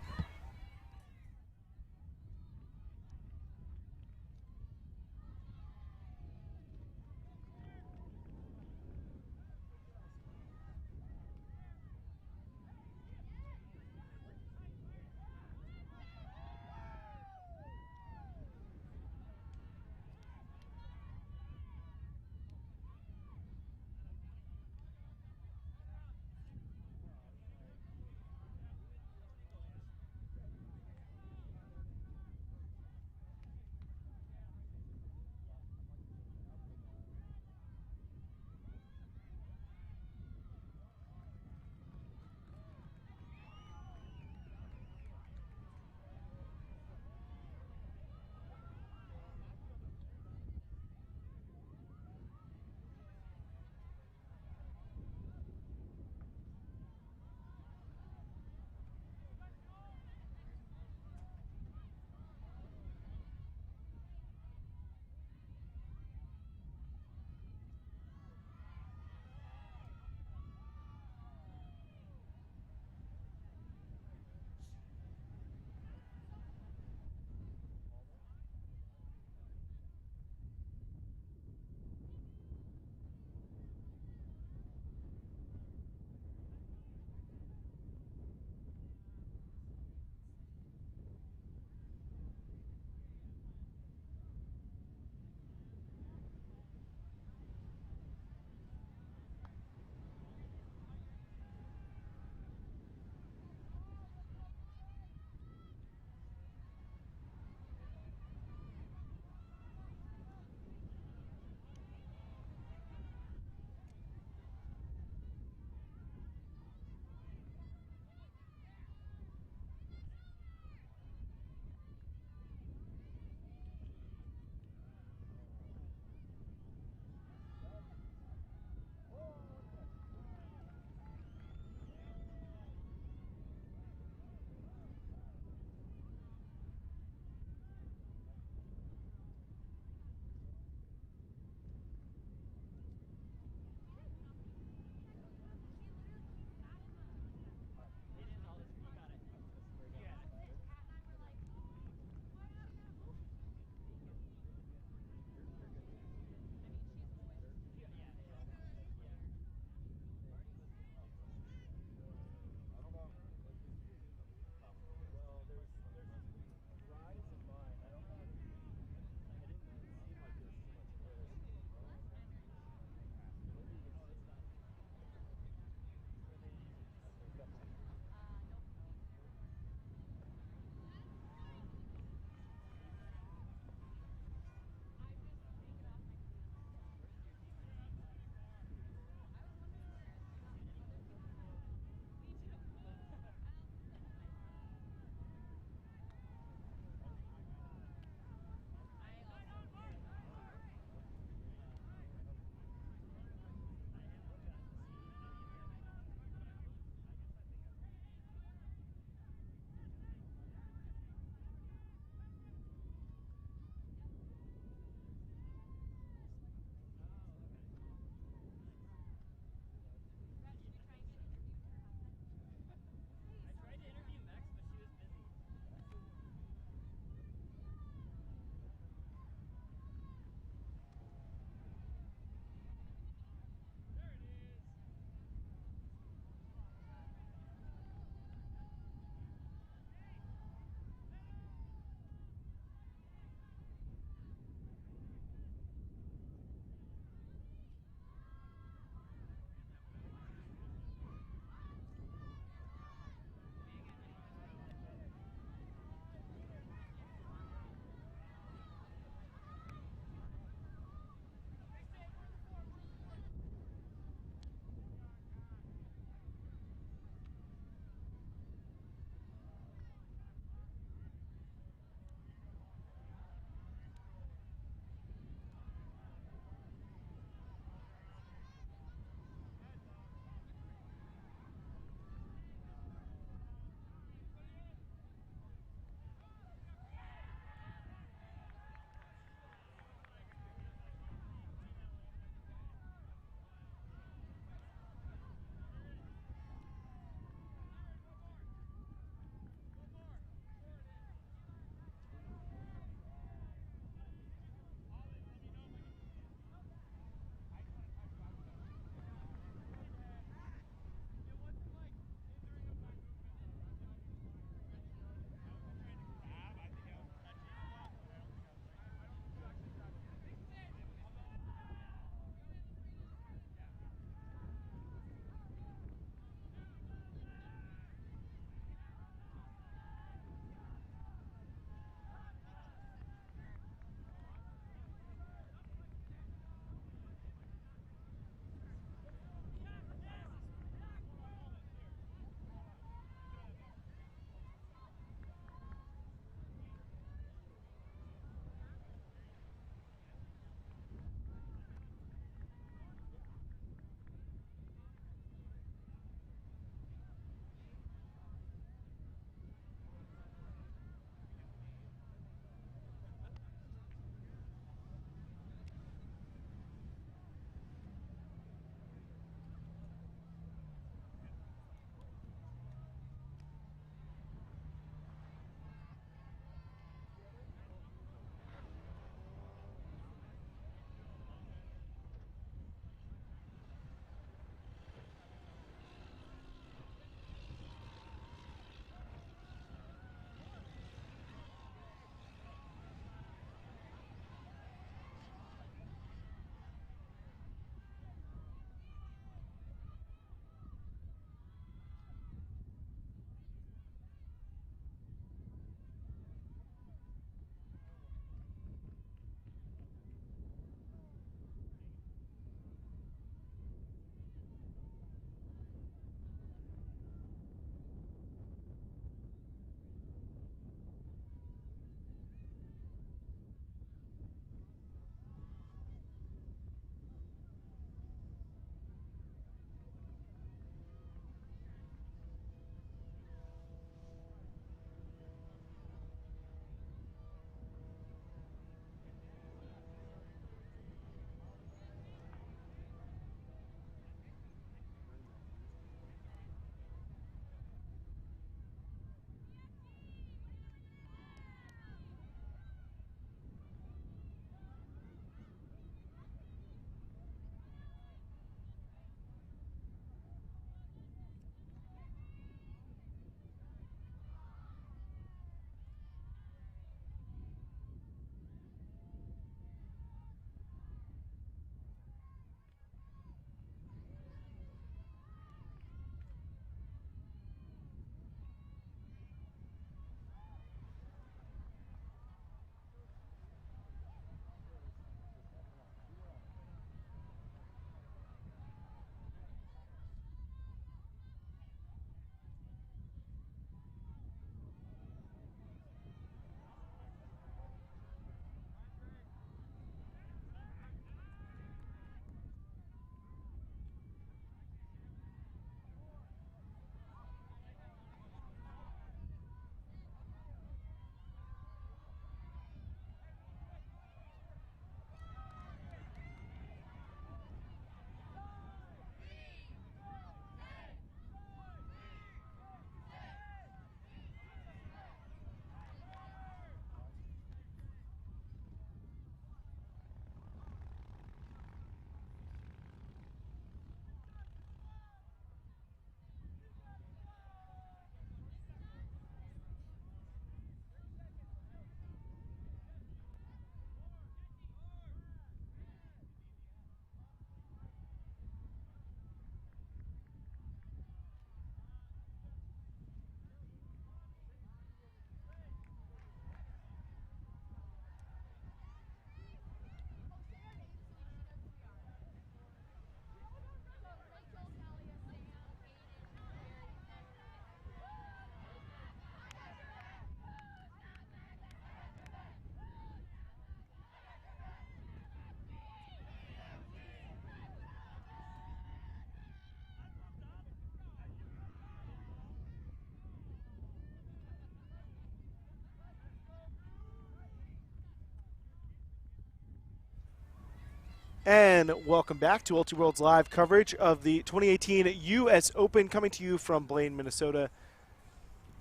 And welcome back to Ultiworld's live coverage of the 2018 U.S. Open, coming to you from Blaine, Minnesota.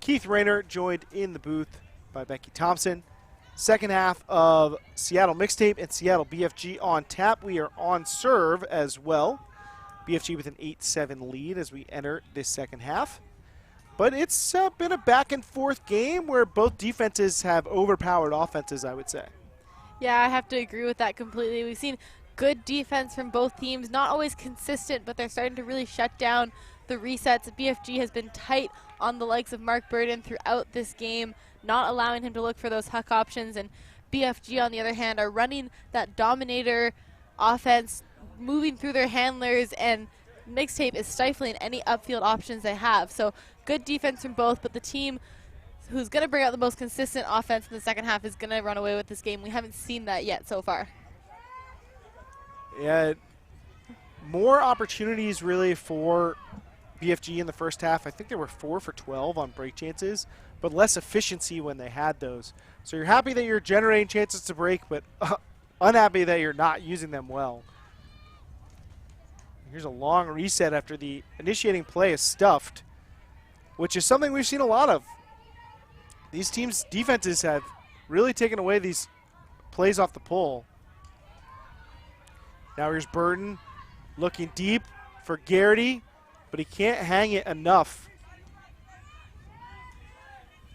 Keith Rayner joined in the booth by Becky Thompson. Second half of Seattle Mixtape and Seattle BFG on tap. We are on serve as well. BFG with an 8-7 lead as we enter this second half. But it's been a back-and-forth game where both defenses have overpowered offenses, I would say. Yeah, I have to agree with that completely. We've seen good defense from both teams, not always consistent, but they're starting to really shut down the resets. BFG has been tight on the likes of Mark Burden throughout this game, not allowing him to look for those huck options. And BFG, on the other hand, are running that dominator offense, moving through their handlers, and Mixtape is stifling any upfield options they have. So good defense from both, but the team who's going to bring out the most consistent offense in the second half is going to run away with this game. We haven't seen that yet so far. Yeah, more opportunities really for BFG in the first half. I think they were 4 for 12 on break chances, but less efficiency when they had those. So you're happy that you're generating chances to break, but unhappy that you're not using them well. Here's a long reset after the initiating play is stuffed, which is something we've seen a lot of. These teams' defenses have really taken away these plays off the pull. Now here's Burton looking deep for Garrity, but he can't hang it enough.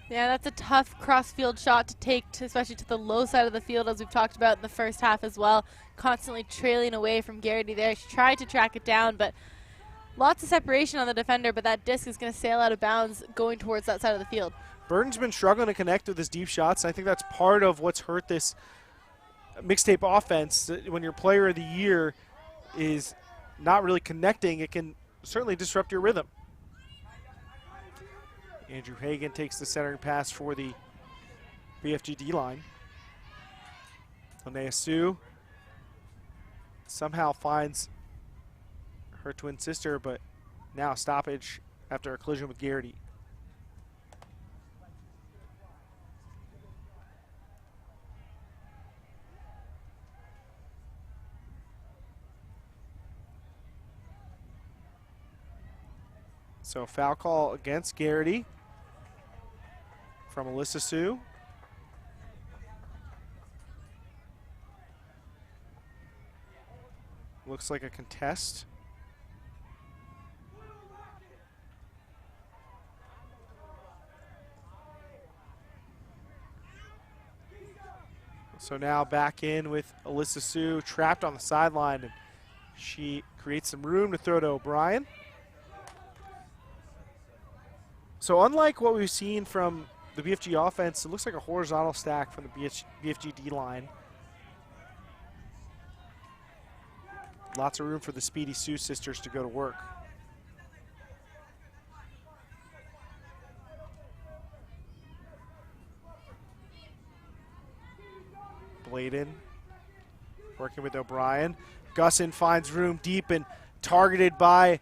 Yeah, that's a tough cross-field shot to take, especially to the low side of the field, as we've talked about in the first half as well. Constantly trailing away from Garrity there. She tried to track it down, but lots of separation on the defender, but that disc is going to sail out of bounds going towards that side of the field. Burton's been struggling to connect with his deep shots. I think that's part of what's hurt this Mixtape offense. When your player of the year is not really connecting, it can certainly disrupt your rhythm. Andrew Hagan takes the centering pass for the BFG D-line. Linnea Sue somehow finds her twin sister, but now stoppage after a collision with Garrity. So foul call against Garrity from Alyssa Sue. Looks like a contest. So now back in with Alyssa Sue, trapped on the sideline, and she creates some room to throw to O'Brien. So unlike what we've seen from the BFG offense, it looks like a horizontal stack from the BFG D-line. Lots of room for the speedy Sioux sisters to go to work. Bladen working with O'Brien. Gussin finds room deep and targeted by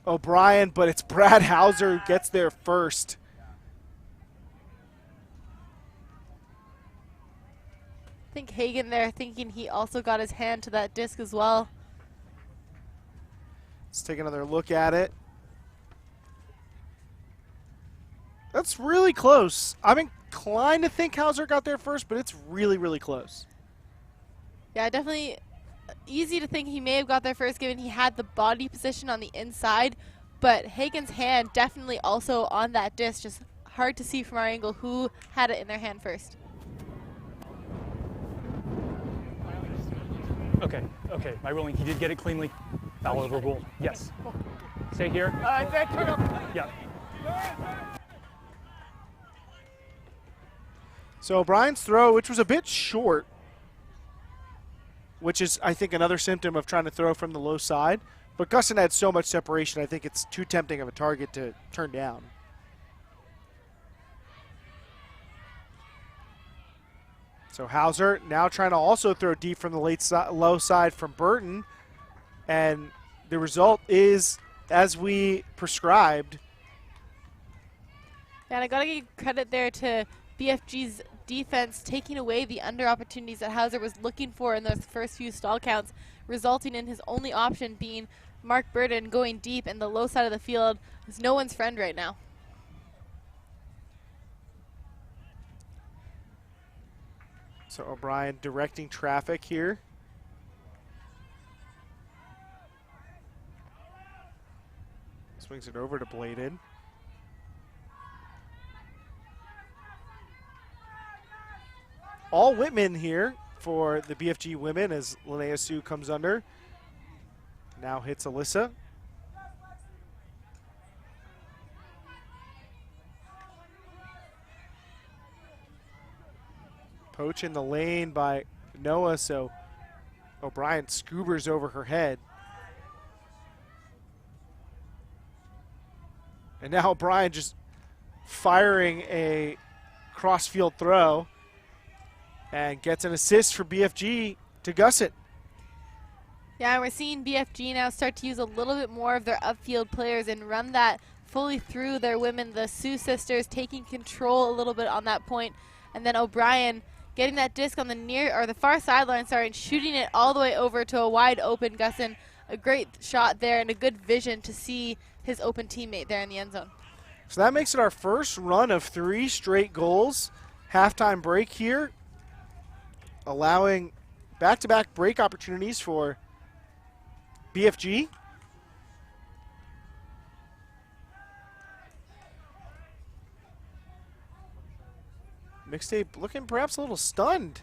O'Brien, but it's Brad Hauser who gets there first. I think Hagan there thinking he also got his hand to that disc as well. Let's take another look at it. That's really close. I'm inclined to think Hauser got there first, but it's really, really close. Yeah, definitely easy to think he may have got there first given he had the body position on the inside, but Hagan's hand definitely also on that disc. Just hard to see from our angle who had it in their hand first. Okay, okay. My ruling, he did get it cleanly. Foul over rule. Yes. Stay here. Yeah. So O'Brien's throw, which was a bit short, which is, I think, another symptom of trying to throw from the low side. But Gussin had so much separation, I think it's too tempting of a target to turn down. So Hauser now trying to also throw deep from the low side from Burton. And the result is, as we prescribed. Yeah, and I got to give credit there to BFG's defense taking away the under opportunities that Hauser was looking for in those first few stall counts, resulting in his only option being Mark Burden going deep, and the low side of the field is no one's friend right now. So O'Brien directing traffic here. Swings it over to Bladen. All Whitman here for the BFG women as Linnea Sue comes under. Now hits Alyssa. Poach in the lane by Noah, so O'Brien scoobers over her head. And now O'Brien just firing a cross-field throw and gets an assist for BFG to Gusset. Yeah, we're seeing BFG now start to use a little bit more of their upfield players and run that fully through their women. The Sioux sisters taking control a little bit on that point, and then O'Brien getting that disc on the far sideline, and shooting it all the way over to a wide open Gusset. A great shot there and a good vision to see his open teammate there in the end zone. So that makes it our first run of 3 straight goals. Halftime break here, allowing back-to-back break opportunities for BFG. Mixtape looking perhaps a little stunned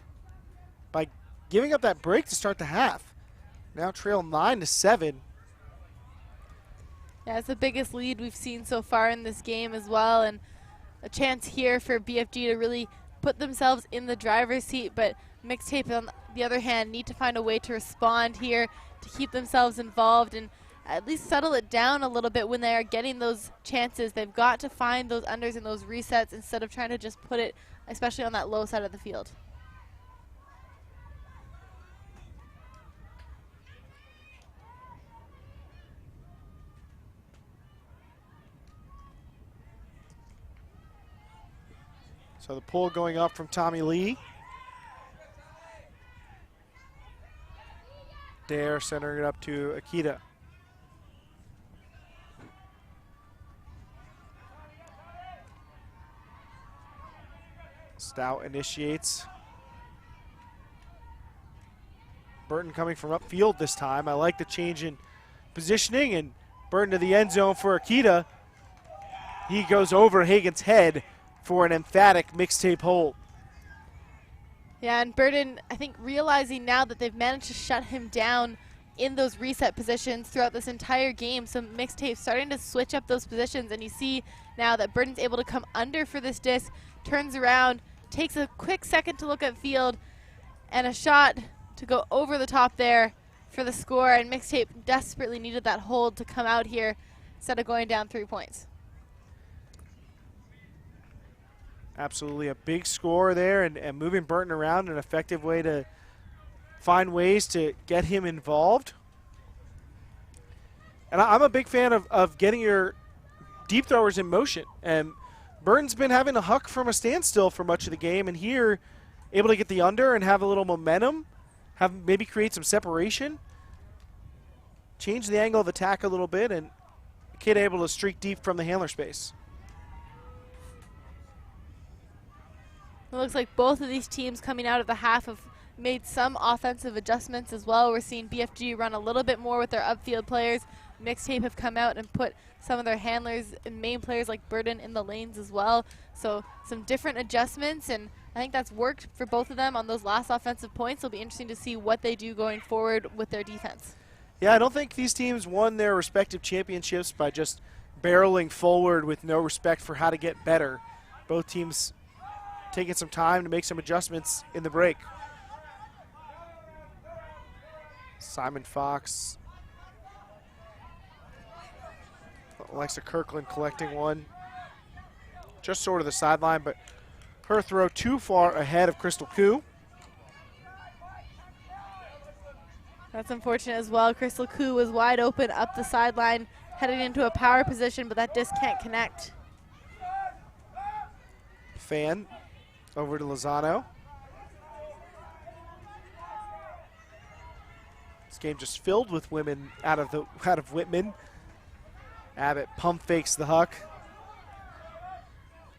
by giving up that break to start the half. Now trail 9-7. Yeah, it's the biggest lead we've seen so far in this game as well, and a chance here for BFG to really put themselves in the driver's seat, but Mixtape, on the other hand, need to find a way to respond here to keep themselves involved and at least settle it down a little bit when they are getting those chances. They've got to find those unders and those resets instead of trying to just put it, especially on that low side of the field. So the pull going up from Tommy Lee. Dare centering it up to Akita. Stout initiates. Burton coming from upfield this time. I like the change in positioning, and Burton to the end zone for Akita. He goes over Hagen's head for an emphatic Mixtape hold. Yeah, and Burton, I think, realizing now that they've managed to shut him down in those reset positions throughout this entire game. So Mixtape starting to switch up those positions, and you see now that Burton's able to come under for this disc, turns around, takes a quick second to look at field, and a shot to go over the top there for the score, and Mixtape desperately needed that hold to come out here instead of going down 3 points. Absolutely a big score there, and moving Burton around, an effective way to find ways to get him involved. And I'm a big fan of getting your deep throwers in motion. And Burton's been having a huck from a standstill for much of the game, and here able to get the under and have a little momentum, have maybe create some separation, change the angle of attack a little bit, and kid able to streak deep from the handler space. It looks like both of these teams coming out of the half have made some offensive adjustments as well. We're seeing BFG run a little bit more with their upfield players. Mixtape have come out and put some of their handlers and main players like Burden in the lanes as well. So some different adjustments, and I think that's worked for both of them on those last offensive points. It'll be interesting to see what they do going forward with their defense. Yeah, I don't think these teams won their respective championships by just barreling forward with no respect for how to get better. Both teams taking some time to make some adjustments in the break. Simon Fox. Alexa Kirkland collecting one. Just sort of the sideline, but her throw too far ahead of Crystal Koo. That's unfortunate as well. Crystal Koo was wide open up the sideline, heading into a power position, but that disc can't connect. Fan Over to Lozano. This game just filled with women out of Whitman. Abbott pump fakes the huck.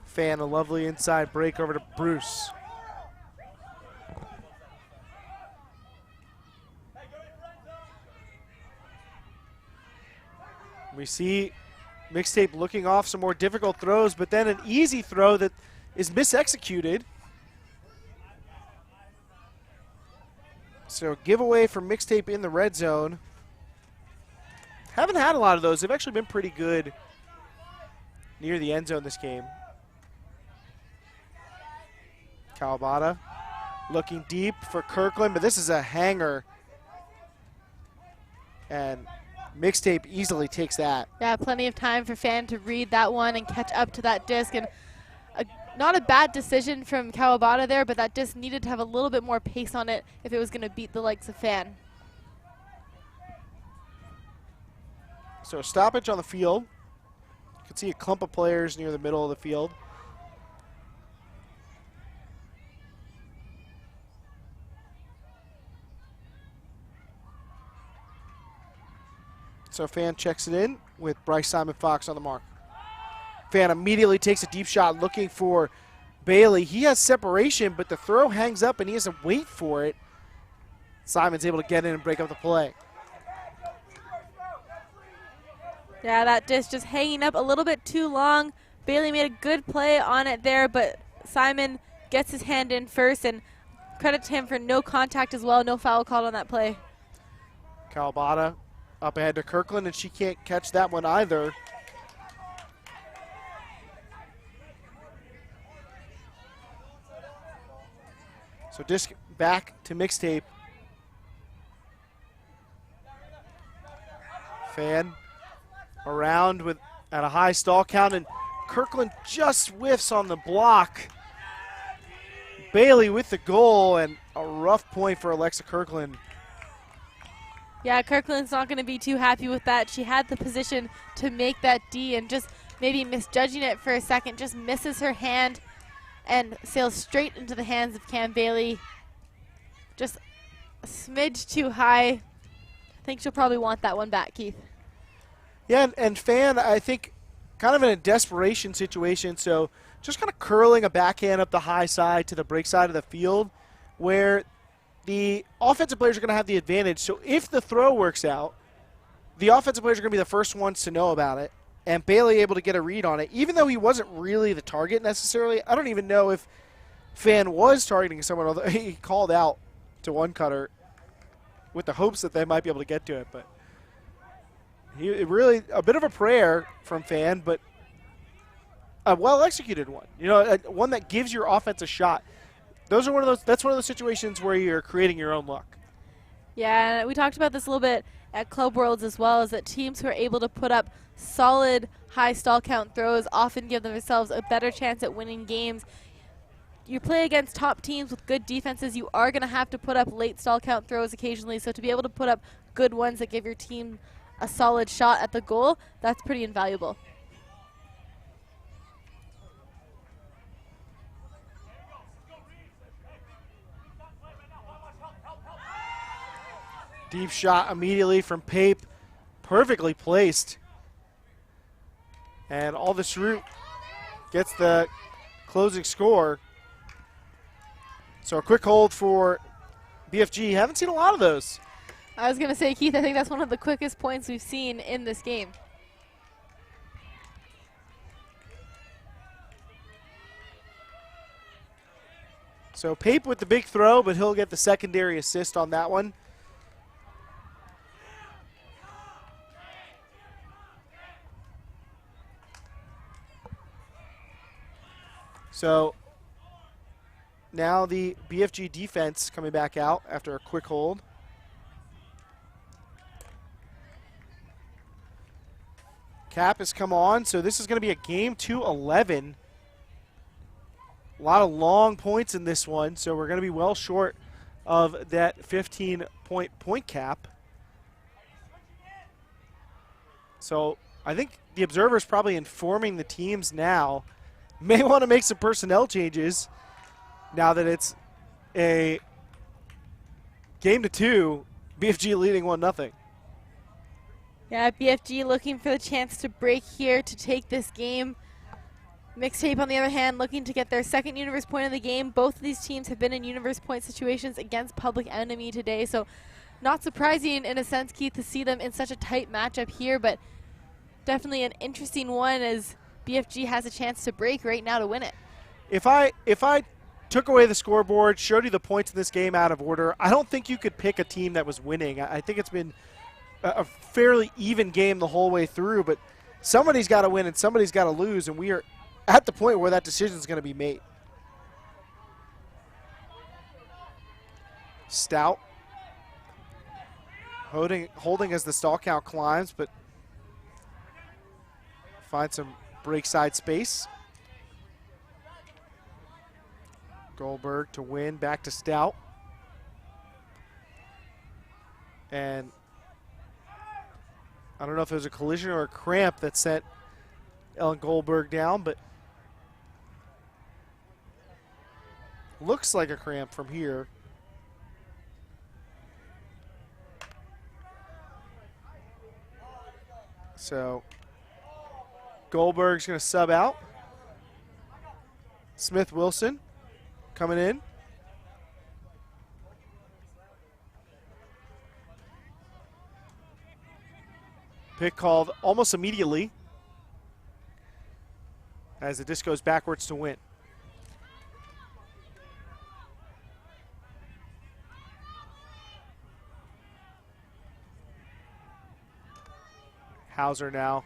Fan a lovely inside break over to Bruce. We see Mixtape looking off some more difficult throws, but then an easy throw that is misexecuted. So giveaway from Mixtape in the red zone. Haven't had a lot of those. They've actually been pretty good near the end zone this game. Kawabata looking deep for Kirkland, but this is a hanger. And Mixtape easily takes that. Yeah, plenty of time for Fan to read that one and catch up to that disc. And not a bad decision from Kawabata there, but that disc needed to have a little bit more pace on it if it was going to beat the likes of Fan. So stoppage on the field. You can see a clump of players near the middle of the field. So Fan checks it in with Bryce Simon Fox on the mark. Fan immediately takes a deep shot looking for Bailey. He has separation, but the throw hangs up and he has to wait for it. Simon's able to get in and break up the play. Yeah, that disc just hanging up a little bit too long. Bailey made a good play on it there, but Simon gets his hand in first, and credit to him for no contact as well. No foul called on that play. Kawabata up ahead to Kirkland, and she can't catch that one either. So disc back to Mixtape. Fan around with at a high stall count, and Kirkland just whiffs on the block. Bailey with the goal, and a rough point for Alexa Kirkland. Yeah, Kirkland's not going to be too happy with that. She had the position to make that D, and just maybe misjudging it for a second, just misses her hand and sails straight into the hands of Cam Bailey. Just a smidge too high. I think she'll probably want that one back, Keith. Yeah, and Fan, I think, kind of in a desperation situation, so just kind of curling a backhand up the high side to the break side of the field where the offensive players are going to have the advantage. So if the throw works out, the offensive players are going to be the first ones to know about it, and Bailey able to get a read on it. Even though he wasn't really the target necessarily, I don't even know if Fan was targeting someone, although he called out to one cutter with the hopes that they might be able to get to it. But it really a bit of a prayer from Fan, but a well-executed one. You know, one that gives your offense a shot. Those are one of those. That's one of those situations where you're creating your own luck. Yeah, and we talked about this a little bit at Club Worlds as well, is that teams who are able to put up solid high stall count throws often give themselves a better chance at winning games. You play against top teams with good defenses, you are going to have to put up late stall count throws occasionally, so to be able to put up good ones that give your team a solid shot at the goal, that's pretty invaluable. Deep shot immediately from Pape, perfectly placed. And Aldous Root gets the closing score. So a quick hold for BFG. Haven't seen a lot of those. I was going to say, Keith, I think that's one of the quickest points we've seen in this game. So Pape with the big throw, but he'll get the secondary assist on that one. So now the BFG defense coming back out after a quick hold. Cap has come on, so this is going to be a game 2-11. A lot of long points in this one, so we're going to be well short of that 15-point cap. So I think the observer's probably informing the teams now. May want to make some personnel changes now that it's a game to 2, BFG leading 1-0. Yeah, BFG looking for the chance to break here to take this game. Mixtape, on the other hand, looking to get their second universe point of the game. Both of these teams have been in universe point situations against Public Enemy today, so not surprising in a sense, Keith, to see them in such a tight matchup here, but definitely an interesting one as BFG has a chance to break right now to win it. If I took away the scoreboard, showed you the points in this game out of order, I don't think you could pick a team that was winning. I think it's been a fairly even game the whole way through, but somebody's got to win and somebody's got to lose, and we are at the point where that decision is going to be made. Stout holding as the stall count climbs, but find some break side space. Goldberg to win, back to Stout. And I don't know if it was a collision or a cramp that sent Ellen Goldberg down, but looks like a cramp from here. So Goldberg's going to sub out. Smith Wilson coming in. Pick called almost immediately as the disc goes backwards to win. Hauser now.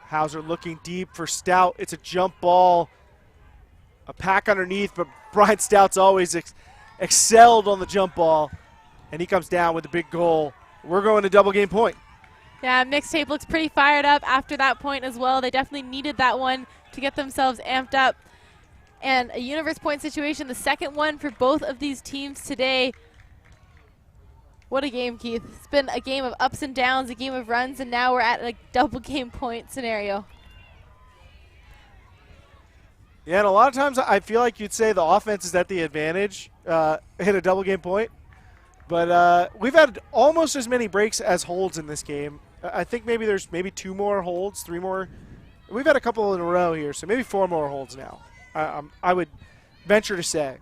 Hauser looking deep for Stout. It's a jump ball. A pack underneath, but Brian Stout's always excelled on the jump ball. And he comes down with a big goal. We're going to double game point. Yeah, Mixtape looks pretty fired up after that point as well. They definitely needed that one to get themselves amped up. And a universe point situation, the second one for both of these teams today. What a game, Keith. It's been a game of ups and downs, a game of runs, and now we're at a double game point scenario. Yeah, and a lot of times I feel like you'd say the offense is at the advantage in a double game point. But we've had almost as many breaks as holds in this game. I think there's 2 more holds, 3 more. We've had a couple in a row here, so maybe 4 more holds now. I would venture to say.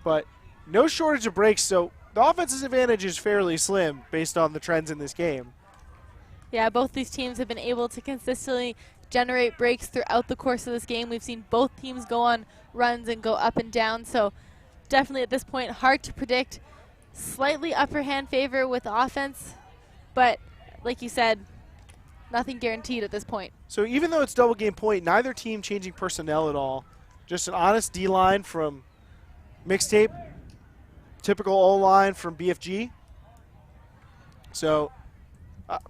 But no shortage of breaks, so the offense's advantage is fairly slim based on the trends in this game. Yeah, both these teams have been able to consistently generate breaks throughout the course of this game. We've seen both teams go on runs and go up and down, so definitely at this point hard to predict. Slightly upper hand favor with the offense, but like you said, nothing guaranteed at this point. So even though it's double game point, neither team changing personnel at all. Just an honest D-line from Mixtape, typical O-line from BFG. So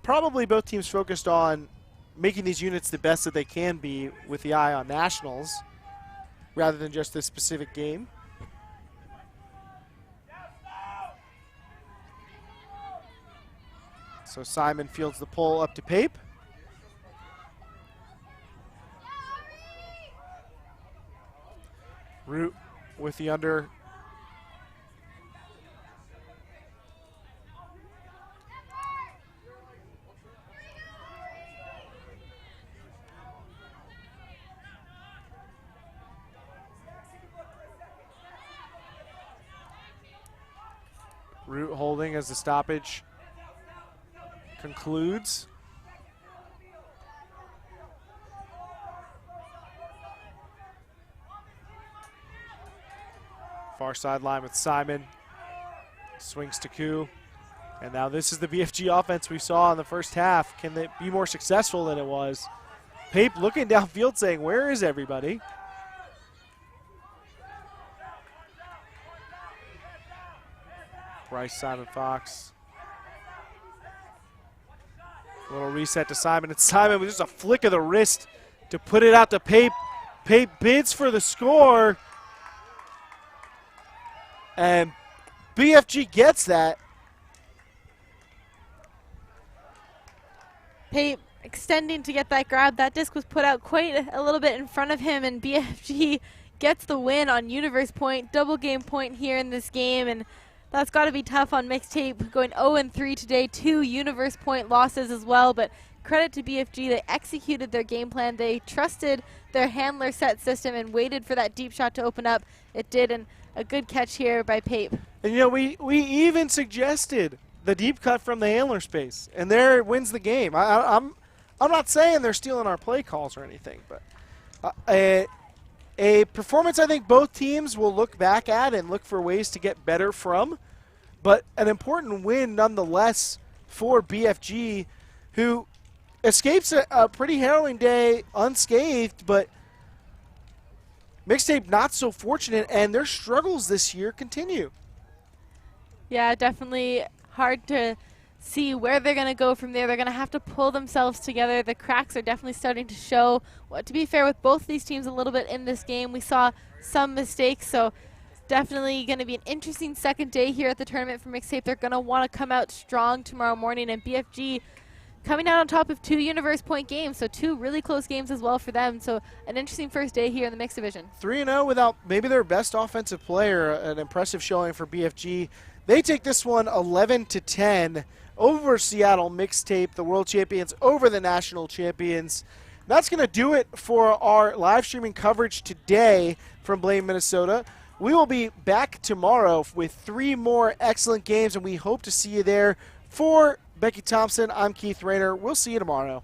probably both teams focused on making these units the best that they can be with the eye on nationals rather than just this specific game. So Simon fields the pull up to Pape. Root with the under. Root holding as the stoppage concludes. Far sideline with Simon. Swings to Koo. And now this is the BFG offense we saw in the first half. Can they be more successful than it was? Pape looking downfield saying, where is everybody? Bryce, Simon Fox. A little reset to Simon, and Simon with just a flick of the wrist to put it out to Pape. Pape bids for the score. And BFG gets that. Pape extending to get that grab. That disc was put out quite a little bit in front of him, and BFG gets the win on Universe Point. Double game point here in this game, and that's got to be tough on Mixtape, going 0-3 today. 2 Universe Point losses as well, but credit to BFG. They executed their game plan. They trusted their handler set system and waited for that deep shot to open up. It did, and a good catch here by Pape. And, you know, we even suggested the deep cut from the handler space, and there it wins the game. I'm not saying they're stealing our play calls or anything, but a performance I think both teams will look back at and look for ways to get better from, but an important win nonetheless for BFG, who escapes a pretty harrowing day unscathed, but Mixtape not so fortunate, and their struggles this year continue. Yeah, definitely hard to see where they're going to go from there. They're going to have to pull themselves together. The cracks are definitely starting to show. Well, to be fair, with both these teams a little bit in this game, we saw some mistakes, so definitely going to be an interesting second day here at the tournament for Mixtape. They're going to want to come out strong tomorrow morning, and BFG coming out on top of 2 Universe Point games, so 2 really close games as well for them. So an interesting first day here in the mixed division. 3-0 without maybe their best offensive player, an impressive showing for BFG. They take this one 11-10 over Seattle Mixtape, the world champions over the national champions. That's going to do it for our live streaming coverage today from Blaine, Minnesota. We will be back tomorrow with 3 more excellent games, and we hope to see you there. For Becky Thompson, I'm Keith Rayner. We'll see you tomorrow.